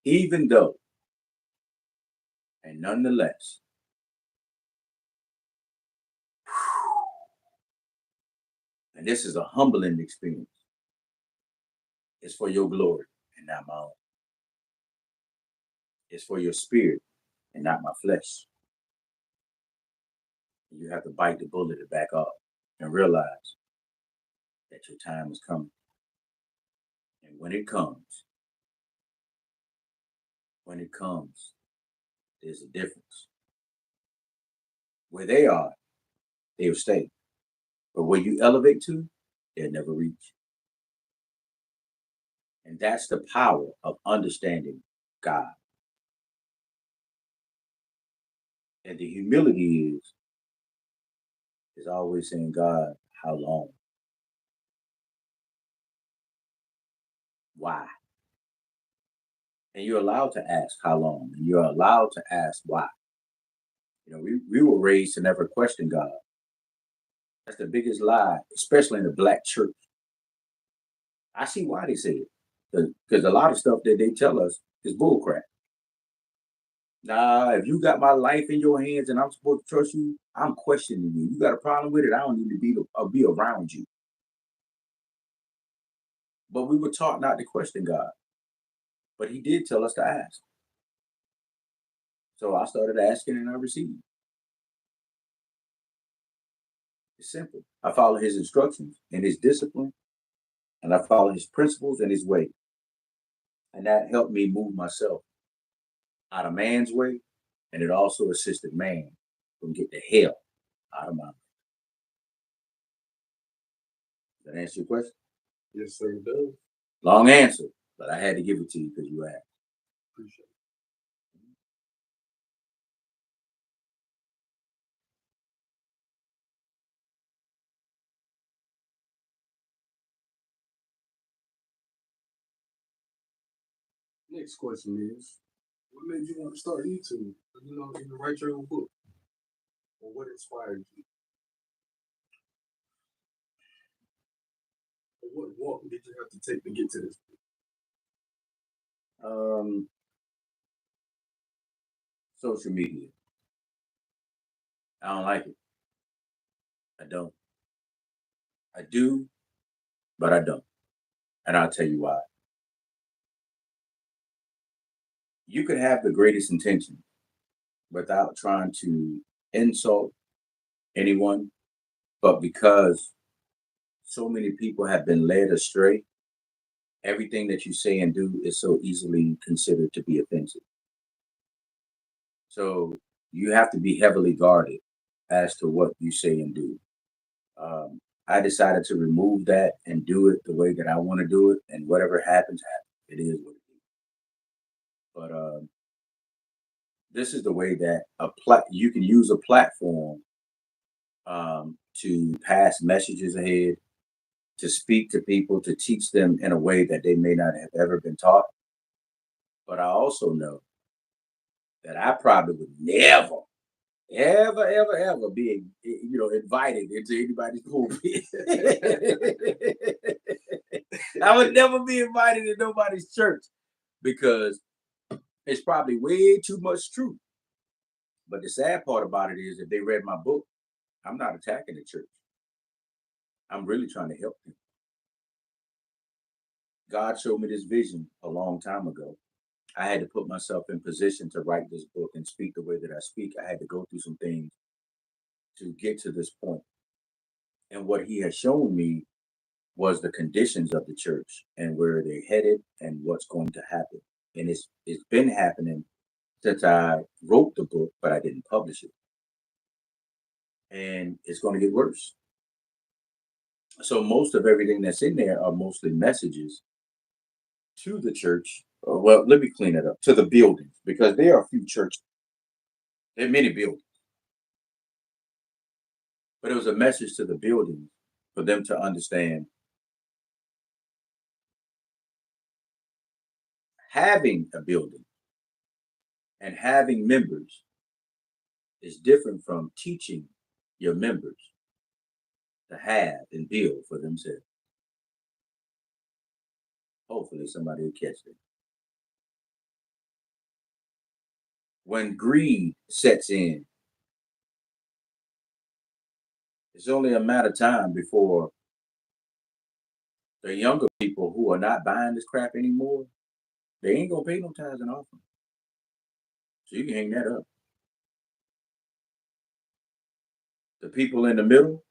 Speaker 2: Even though, and nonetheless, and this is a humbling experience, it's for your glory and not my own. It's for your spirit and not my flesh. You have to bite the bullet to back off and realize that your time is coming. And when it comes, there's a difference. Where they are, they'll stay. But where you elevate to, they'll never reach. And that's the power of understanding God. And the humility is always saying, God, how long? Why? And you're allowed to ask how long, and you're allowed to ask why. You know, we were raised to never question God. That's the biggest lie, especially in the black church. I see why they say it, because a lot of stuff that they tell us is bullcrap. Nah, if you got my life in your hands and I'm supposed to trust you, I'm questioning you. You got a problem with it? I don't need to be around you. But we were taught not to question God. But He did tell us to ask. So I started asking and I received. It's simple. I follow His instructions and His discipline, and I follow His principles and His way. And that helped me move myself out of man's way, and it also assisted man from get the hell out of my way. Does that answer your question?
Speaker 3: Yes, sir, it does.
Speaker 2: Long answer, but I had to give it to you because you asked.
Speaker 3: Appreciate it. Next question is, what made you want to start YouTube? You know, even write your own book. Or what inspired you? Or what walk did you have to take to get to this point?
Speaker 2: Social media. I don't like it. I don't. I do, but I don't. And I'll tell you why. You could have the greatest intention without trying to insult anyone, but because so many people have been led astray, everything that you say and do is so easily considered to be offensive. So you have to be heavily guarded as to what you say and do. I decided to remove that and do it the way that I want to do it, and whatever happens, happens. It is what it is. But this is the way that you can use a platform to pass messages ahead, to speak to people, to teach them in a way that they may not have ever been taught. But I also know that I probably would never, ever be, invited into anybody's pulpit. I would never be invited to nobody's church because it's probably way too much truth. But the sad part about it is, if they read my book, I'm not attacking the church. I'm really trying to help them. God showed me this vision a long time ago. I had to put myself in position to write this book and speak the way that I speak. I had to go through some things to get to this point. And what He has shown me was the conditions of the church and where they're headed and what's going to happen. And it's been happening since I wrote the book, but I didn't publish it. And it's going to get worse. So most of everything that's in there are mostly messages to the church. Well, let me clean it up. To the buildings, because there are a few churches. There are many buildings. But it was a message to the buildings for them to understand having a building and having members is different from teaching your members to have and build for themselves. Hopefully somebody will catch it. When greed sets in, it's only a matter of time before the younger people who are not buying this crap anymore, they ain't gonna pay no tithes and offerings. So you can hang that up. The people in the middle,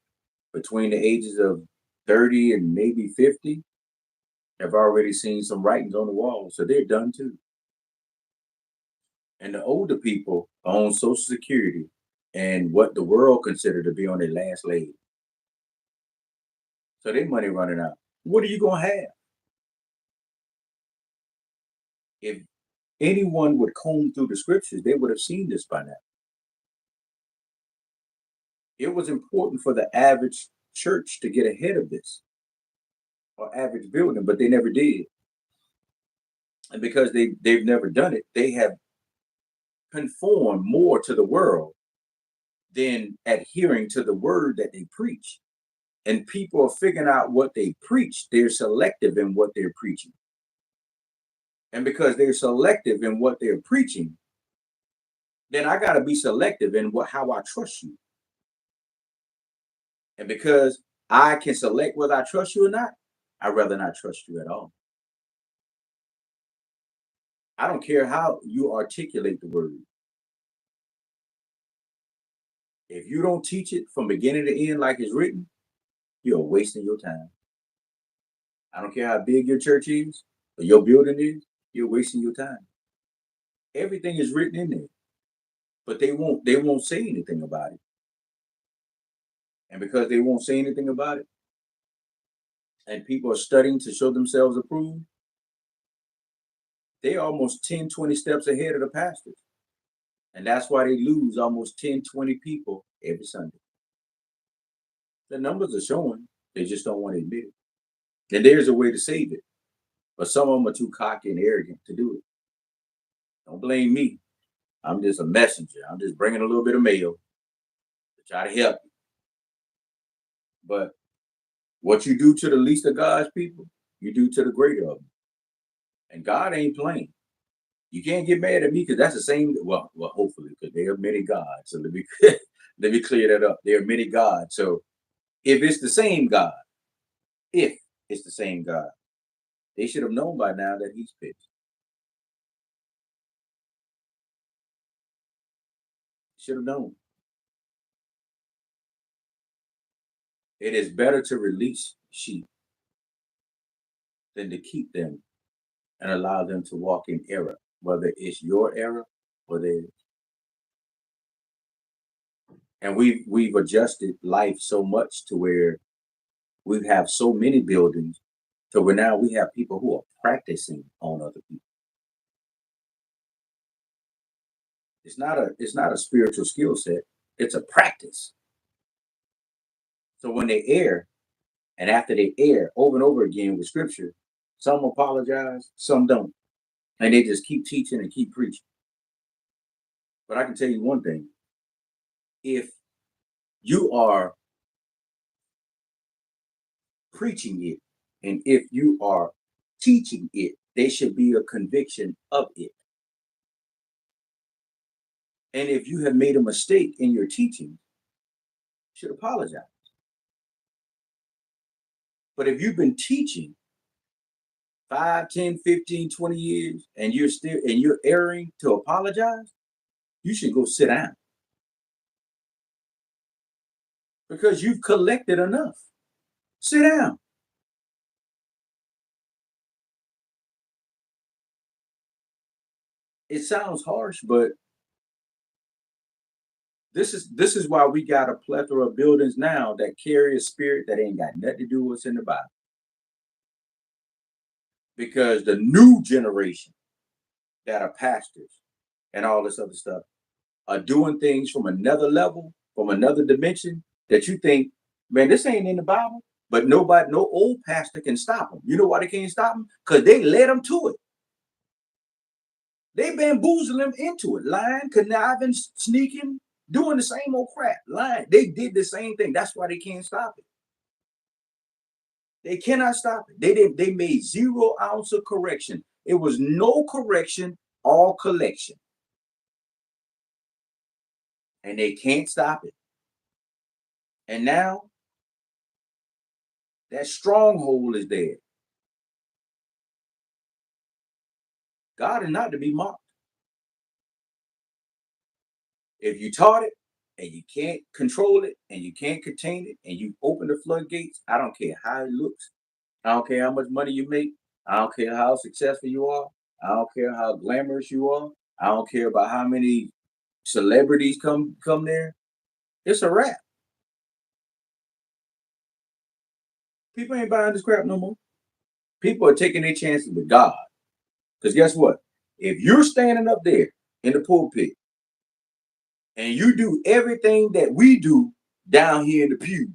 Speaker 2: between the ages of 30 and maybe 50, have already seen some writings on the wall, so they're done too. And the older people are on Social Security and what the world considered to be on their last leg. So their money running out. What are you gonna have? If anyone would comb through the scriptures, they would have seen this by now. It was important for the average church to get ahead of this, or average building, but they never did. And because they've never done it, they have conformed more to the world than adhering to the word that they preach. And people are figuring out what they preach. They're selective in what they're preaching. And because they're selective in what they're preaching, then I got to be selective in how I trust you. And because I can select whether I trust you or not, I'd rather not trust you at all. I don't care how you articulate the word. If you don't teach it from beginning to end like it's written, you're wasting your time. I don't care how big your church is or your building is, you're wasting your time. Everything is written in there, but they won't say anything about it. And because they won't say anything about it, and people are studying to show themselves approved, they're almost 10, 20 steps ahead of the pastors. And that's why they lose almost 10, 20 people every Sunday. The numbers are showing, they just don't want to admit it. And there's a way to save it. But some of them are too cocky and arrogant to do it. Don't blame me. I'm just a messenger. I'm just bringing a little bit of mail to try to help you. But what you do to the least of God's people, you do to the greater of them. And God ain't playing. You can't get mad at me because that's the same. Well, hopefully, because there are many gods. So let me clear that up. There are many gods. So if it's the same God, if it's the same God, they should have known by now that he's pissed. Should have known. It is better to release sheep than to keep them and allow them to walk in error, whether it's your error or theirs. And we've adjusted life so much to where we have so many buildings to where now we have people who are practicing on other people. It's not a spiritual skill set, it's a practice. So when they err, and after they err over and over again with scripture, some apologize, some don't. And they just keep teaching and keep preaching. But I can tell you one thing. If you are preaching it, and if you are teaching it, there should be a conviction of it. And if you have made a mistake in your teaching, you should apologize. But if you've been teaching 5, 10, 15, 20 years and you're erring to apologize, you should go sit down. Because you've collected enough. Sit down. it sounds harsh, but this is why we got a plethora of buildings now that carry a spirit that ain't got nothing to do with what's in the Bible. Because the new generation that are pastors and all this other stuff are doing things from another level, from another dimension that you think, man, this ain't in the Bible. But nobody, no old pastor can stop them. You know why they can't stop them? Because they led them to it. They bamboozled them into it, lying, conniving, sneaking, doing the same old crap, lying. They did the same thing. That's why they can't stop it. They cannot stop it. They made 0 ounce of correction. It was no correction, all collection. And they can't stop it. And now that stronghold is there. God is not to be mocked. If you taught it and you can't control it and you can't contain it and you open the floodgates, I don't care how it looks. I don't care how much money you make. I don't care how successful you are. I don't care how glamorous you are. I don't care about how many celebrities come there. It's a wrap. People ain't buying this crap no more. People are taking their chances with God. Because guess what? If you're standing up there in the pulpit and you do everything that we do down here in the pew,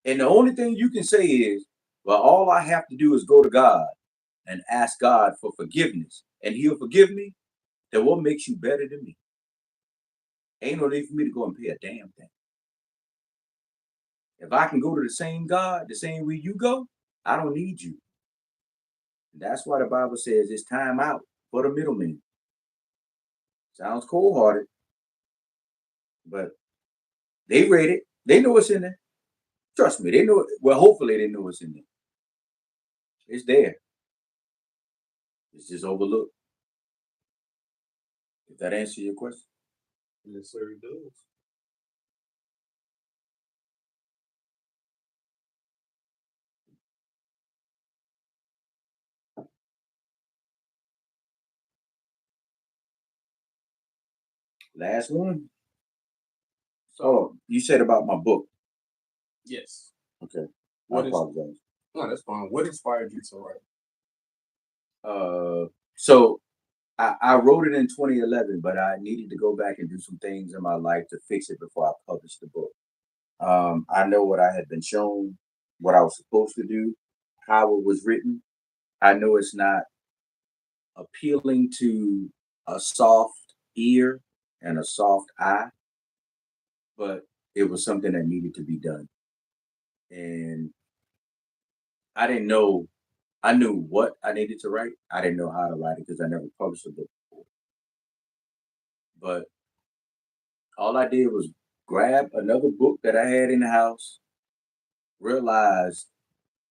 Speaker 2: and the only thing you can say is, well, all I have to do is go to God and ask God for forgiveness, and He'll forgive me, then what makes you better than me? Ain't no need for me to go and pay a damn thing. If I can go to the same God, the same way you go, I don't need you. That's why the Bible says it's time out for the middleman. Sounds cold-hearted, but they read it. They know what's in there. Trust me, they know it. Well, hopefully they know what's in there. It's there. It's just overlooked. If that answers your question.
Speaker 3: Yes, sir, it does.
Speaker 2: Last one. So you said about my book.
Speaker 3: Yes.
Speaker 2: Okay.
Speaker 3: What
Speaker 2: I apologize.
Speaker 3: No, that's fine. What inspired you to write?
Speaker 2: So I wrote it in 2011, but I needed to go back and do some things in my life to fix it before I published the book. I know what I had been shown, what I was supposed to do, how it was written. I know it's not appealing to a soft ear and a soft eye, but it was something that needed to be done. And I didn't know, I knew what I needed to write. I didn't know how to write it because I never published a book before. But all I did was grab another book that I had in the house, realize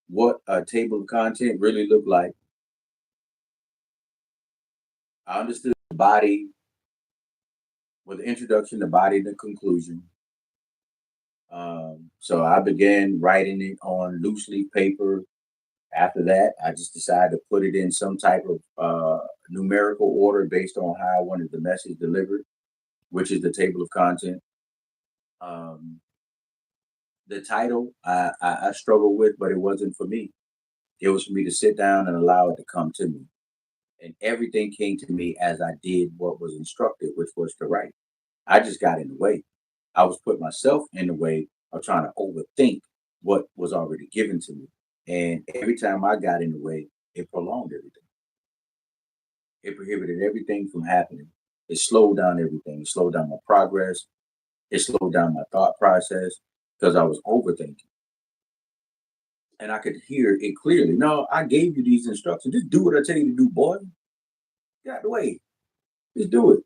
Speaker 2: what a table of content really looked like. I understood the body with the introduction, the body, the conclusion. So I began writing it on loose leaf paper. After that, I just decided to put it in some type of numerical order based on how I wanted the message delivered, which is the table of content. Um, the title I struggled with, but it wasn't for me. It was for me to sit down and allow it to come to me. And everything came to me as I did what was instructed, which was to write. I just got in the way. I was putting myself in the way of trying to overthink what was already given to me. And every time I got in the way, it prolonged everything. It prohibited everything from happening. It slowed down everything. It slowed down my progress. It slowed down my thought process because I was overthinking. And I could hear it clearly. No, I gave you these instructions. Just do what I tell you to do, boy. Get out of the way. Just do it.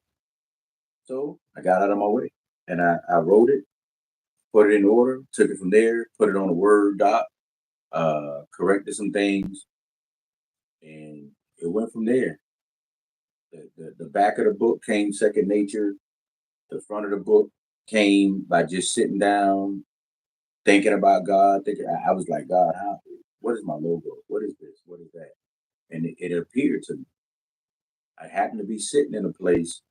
Speaker 2: So I got out of my way and I wrote it, put it in order, took it from there, put it on a Word doc, corrected some things, and it went from there. The back of the book came second nature. The front of the book came by just sitting down, thinking about God. I was like, God, how? What is my logo? What is this? What is that? And it appeared to me. I happened to be sitting in a place.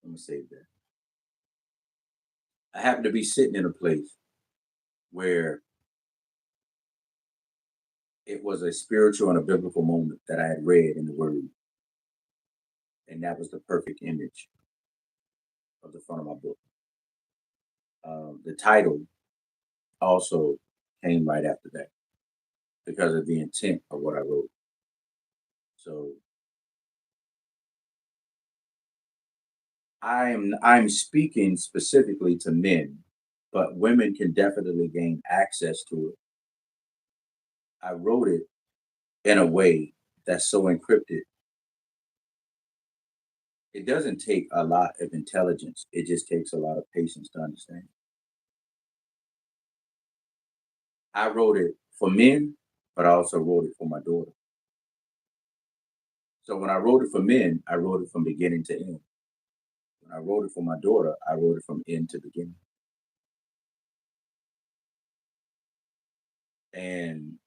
Speaker 2: Let me save that. I happened to be sitting in a place where it was a spiritual and a biblical moment that I had read in the Word, and that was the perfect image of the front of my book. The title also came right after that because of the intent of what I wrote. So I'm speaking specifically to men, but women can definitely gain access to it. I wrote it in a way that's so encrypted. It doesn't take a lot of intelligence. It just takes a lot of patience to understand. I wrote it for men, but I also wrote it for my daughter. So when I wrote it for men, I wrote it from beginning to end. When I wrote it for my daughter, I wrote it from end to beginning. And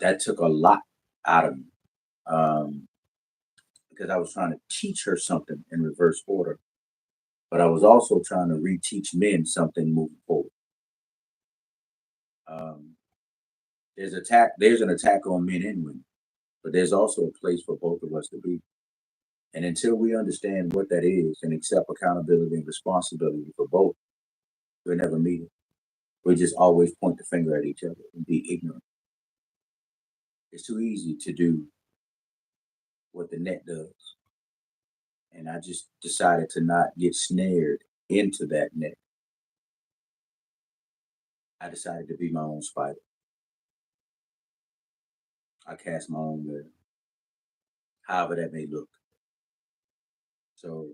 Speaker 2: that took a lot out of me because I was trying to teach her something in reverse order, but I was also trying to reteach men something moving forward. Um, there's an attack on men and women, but there's also a place for both of us to be. And until we understand what that is and accept accountability and responsibility for both, we'll never meet it. We just always point the finger at each other and be ignorant. It's too easy to do what the net does. And I just decided to not get snared into that net. I decided to be my own spider. I cast my own web, however that may look. So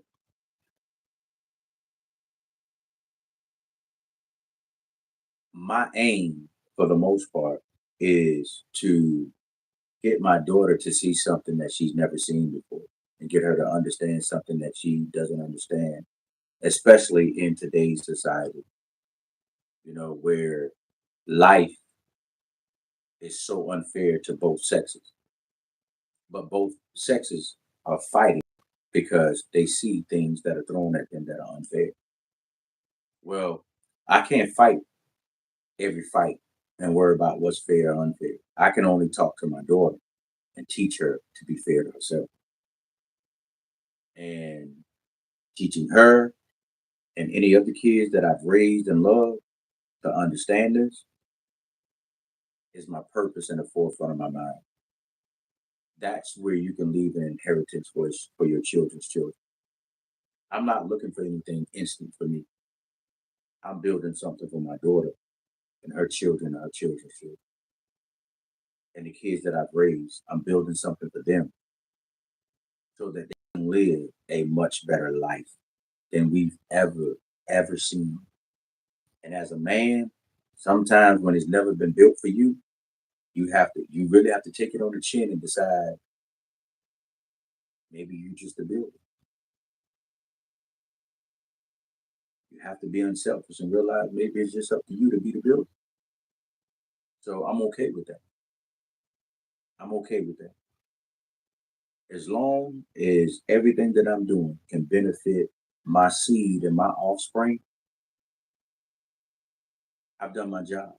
Speaker 2: my aim, for the most part, is to get my daughter to see something that she's never seen before and get her to understand something that she doesn't understand, especially in today's society, where life is so unfair to both sexes. But both sexes are fighting because they see things that are thrown at them that are unfair. Well, I can't fight every fight and worry about what's fair or unfair. I can only talk to my daughter and teach her to be fair to herself. And teaching her and any other kids that I've raised and loved to understand this is my purpose in the forefront of my mind. That's where you can leave an inheritance for your children's children. I'm not looking for anything instant for me. I'm building something for my daughter and her children and her children's children. And the kids that I've raised, I'm building something for them so that they can live a much better life than we've ever seen. And as a man, sometimes when it's never been built for you, you really have to take it on the chin and decide maybe you're just a builder. You have to be unselfish and realize maybe it's just up to you to be the builder. So I'm okay with that. I'm okay with that. As long as everything that I'm doing can benefit my seed and my offspring, I've done my job.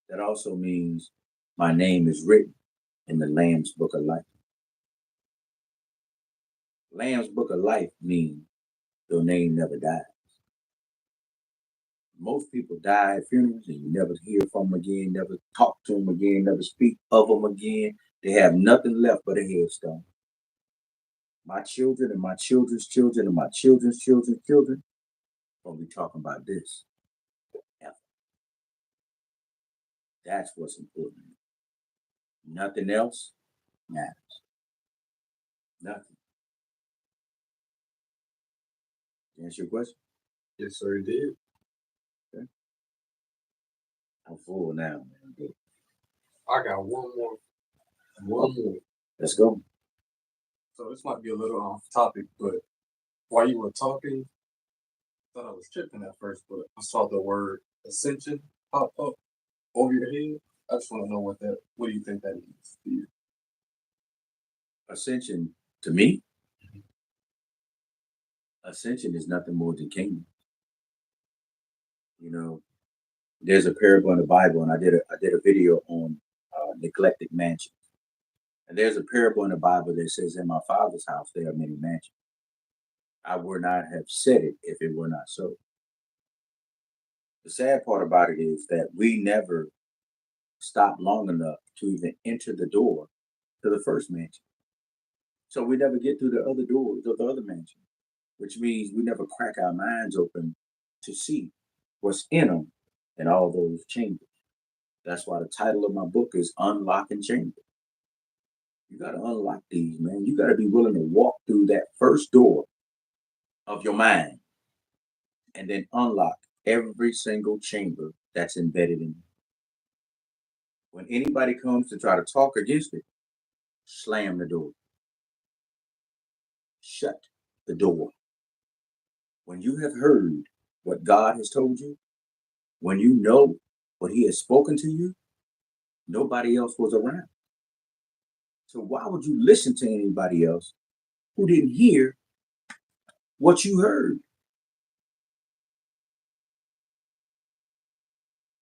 Speaker 2: That also means my name is written in the Lamb's Book of Life. Lamb's Book of Life means your name never dies. Most people die at funerals and you never hear from them again, never talk to them again, never speak of them again. They have nothing left but a headstone. My children and my children's children and my children's children's children gonna be talking about this. That's what's important. Nothing else matters. Nothing. Answer your question?
Speaker 3: Yes, sir, it did.
Speaker 2: Okay. I'm full now, man.
Speaker 3: I got one more. One more.
Speaker 2: Let's go.
Speaker 3: So this might be a little off topic, but while you were talking, I thought I was tripping at first, but I saw the word ascension pop up over your head. I just want to know what do you think that means to you?
Speaker 2: Ascension, to me, ascension is nothing more than kingdom. You know, there's a parable in the Bible, and I did a video on neglected mansions. And there's a parable in the Bible that says, "In my Father's house there are many mansions. I would not have said it if it were not so." The sad part about it is that we never stop long enough to even enter the door to the first mansion. So we never get through the other doors of the other mansion, which means we never crack our minds open to see what's in them and all those chambers. That's why the title of my book is Unlocking Chambers. You got to unlock these, man. You got to be willing to walk through that first door of your mind and then unlock every single chamber that's embedded in you. When anybody comes to try to talk against it, slam the door. Shut the door. When you have heard what God has told you, when you know what He has spoken to you, nobody else was around. So why would you listen to anybody else who didn't hear what you heard?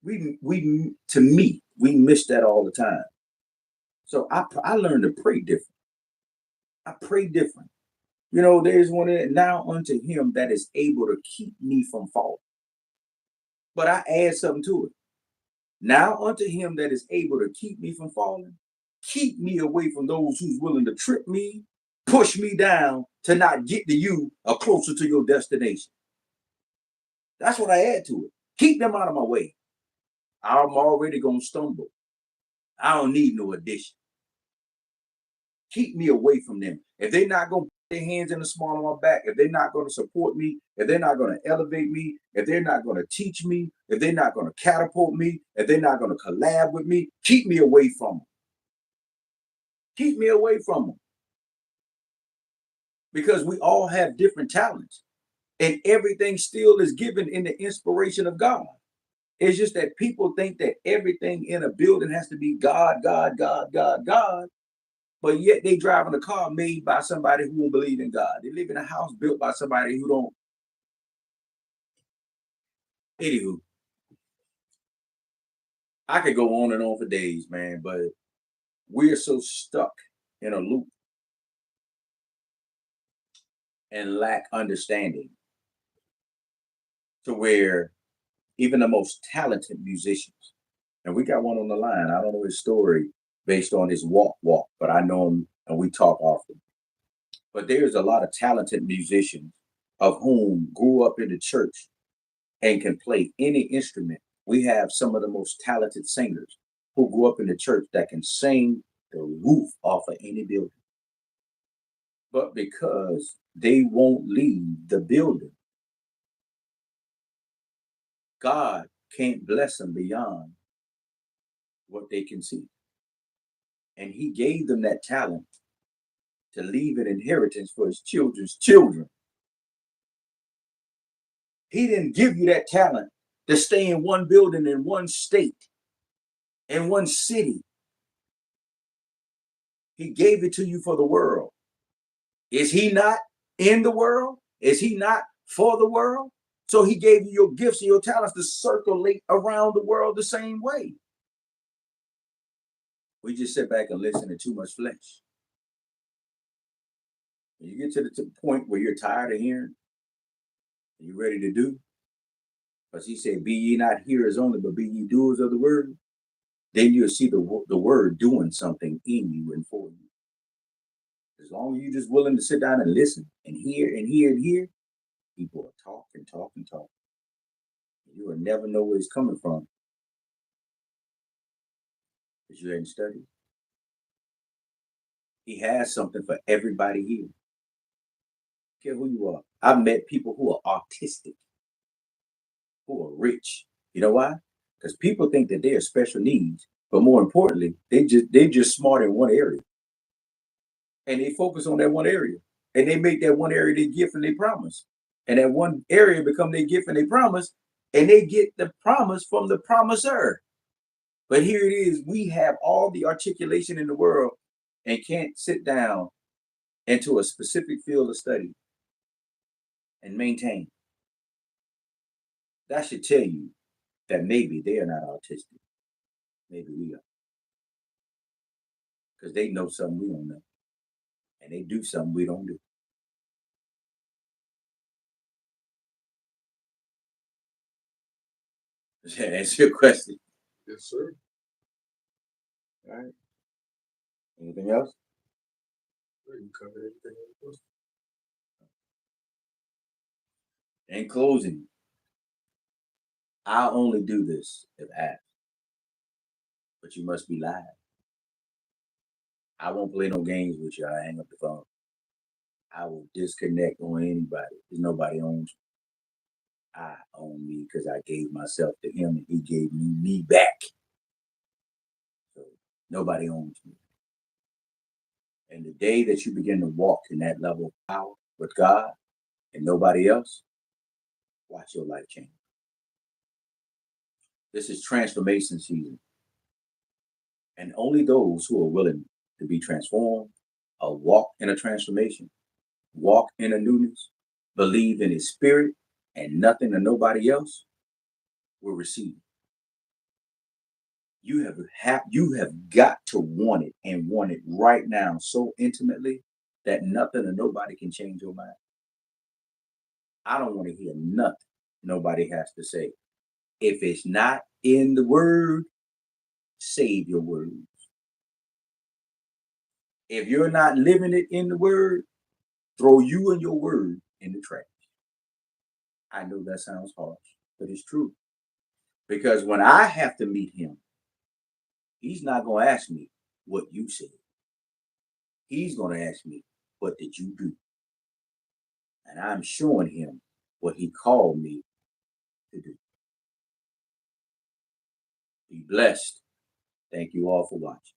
Speaker 2: To me, we miss that all the time. So I learned to pray different. I pray different. You know, there's one in it, now unto Him that is able to keep me from falling. But I add something to it. Now unto Him that is able to keep me from falling, keep me away from those who's willing to trip me, push me down to not get to you or closer to your destination. That's what I add to it. Keep them out of my way. I'm already going to stumble. I don't need no addition. Keep me away from them. If they're not going to put their hands in the small of my back, if they're not going to support me, if they're not going to elevate me, if they're not going to teach me, if they're not going to catapult me, if they're not going to collab with me, keep me away from them. Keep me away from them. Because we all have different talents and everything still is given in the inspiration of God. It's just that people think that everything in a building has to be God, God, God, God, God. But yet they driving a car made by somebody who won't believe in God. They live in a house built by somebody who don't. Anywho, I could go on and on for days, man, but we're so stuck in a loop and lack understanding to where even the most talented musicians, and we got one on the line. I don't know his story based on his walk, but I know him and we talk often. But there's a lot of talented musicians of whom grew up in the church and can play any instrument. We have some of the most talented singers who grew up in the church that can sing the roof off of any building. But because they won't leave the building, God can't bless them beyond what they can see. And He gave them that talent to leave an inheritance for His children's children. He didn't give you that talent to stay in one building, in one state, in one city. He gave it to you for the world. Is He not in the world? Is He not for the world? So He gave you your gifts and your talents to circulate around the world the same way. We just sit back and listen to too much flesh. When you get to the point where you're tired of hearing, and you're ready to do, because He said, "Be ye not hearers only, but be ye doers of the word," then you'll see the word doing something in you and for you. As long as you're just willing to sit down and listen and hear and hear and hear, people will talk and talk and talk. You will never know where it's coming from because you hadn't studied. He has something for everybody here. I don't care who you are. I've met people who are autistic, who are rich. You know why? Because people think that they are special needs, but more importantly, they're just smart in one area. And they focus on that one area. And they make that one area their gift and they promise. And that one area become their gift and they promise. And they get the promise from the promiser. But here it is, we have all the articulation in the world and can't sit down into a specific field of study and maintain, that should tell you that maybe they are not autistic. Maybe we are. Because they know something we don't know. And they do something we don't do. Does that answer your question?
Speaker 3: Yes, sir.
Speaker 2: All right. Anything else?
Speaker 3: You covered everything else.
Speaker 2: In closing, I'll only do this if asked. But you must be live. I won't play no games with you. I hang up the phone. I will disconnect on anybody because nobody owns me. I own me because I gave myself to him and he gave me back. So nobody owns me. And the day that you begin to walk in that level of power with God and nobody else, watch your life change. This is transformation season. And only those who are willing to be transformed or walk in a transformation, walk in a newness, believe in his spirit and nothing and nobody else will receive. You have got to want it and want it right now so intimately that nothing and nobody can change your mind. I don't want to hear nothing nobody has to say. If it's not in the word, save your words. If you're not living it in the word, throw you and your word in the trash. I know that sounds harsh, but it's true. Because when I have to meet him, he's not going to ask me what you said. He's going to ask me, what did you do? And I'm showing him what he called me to do. Be blessed. Thank you all for watching.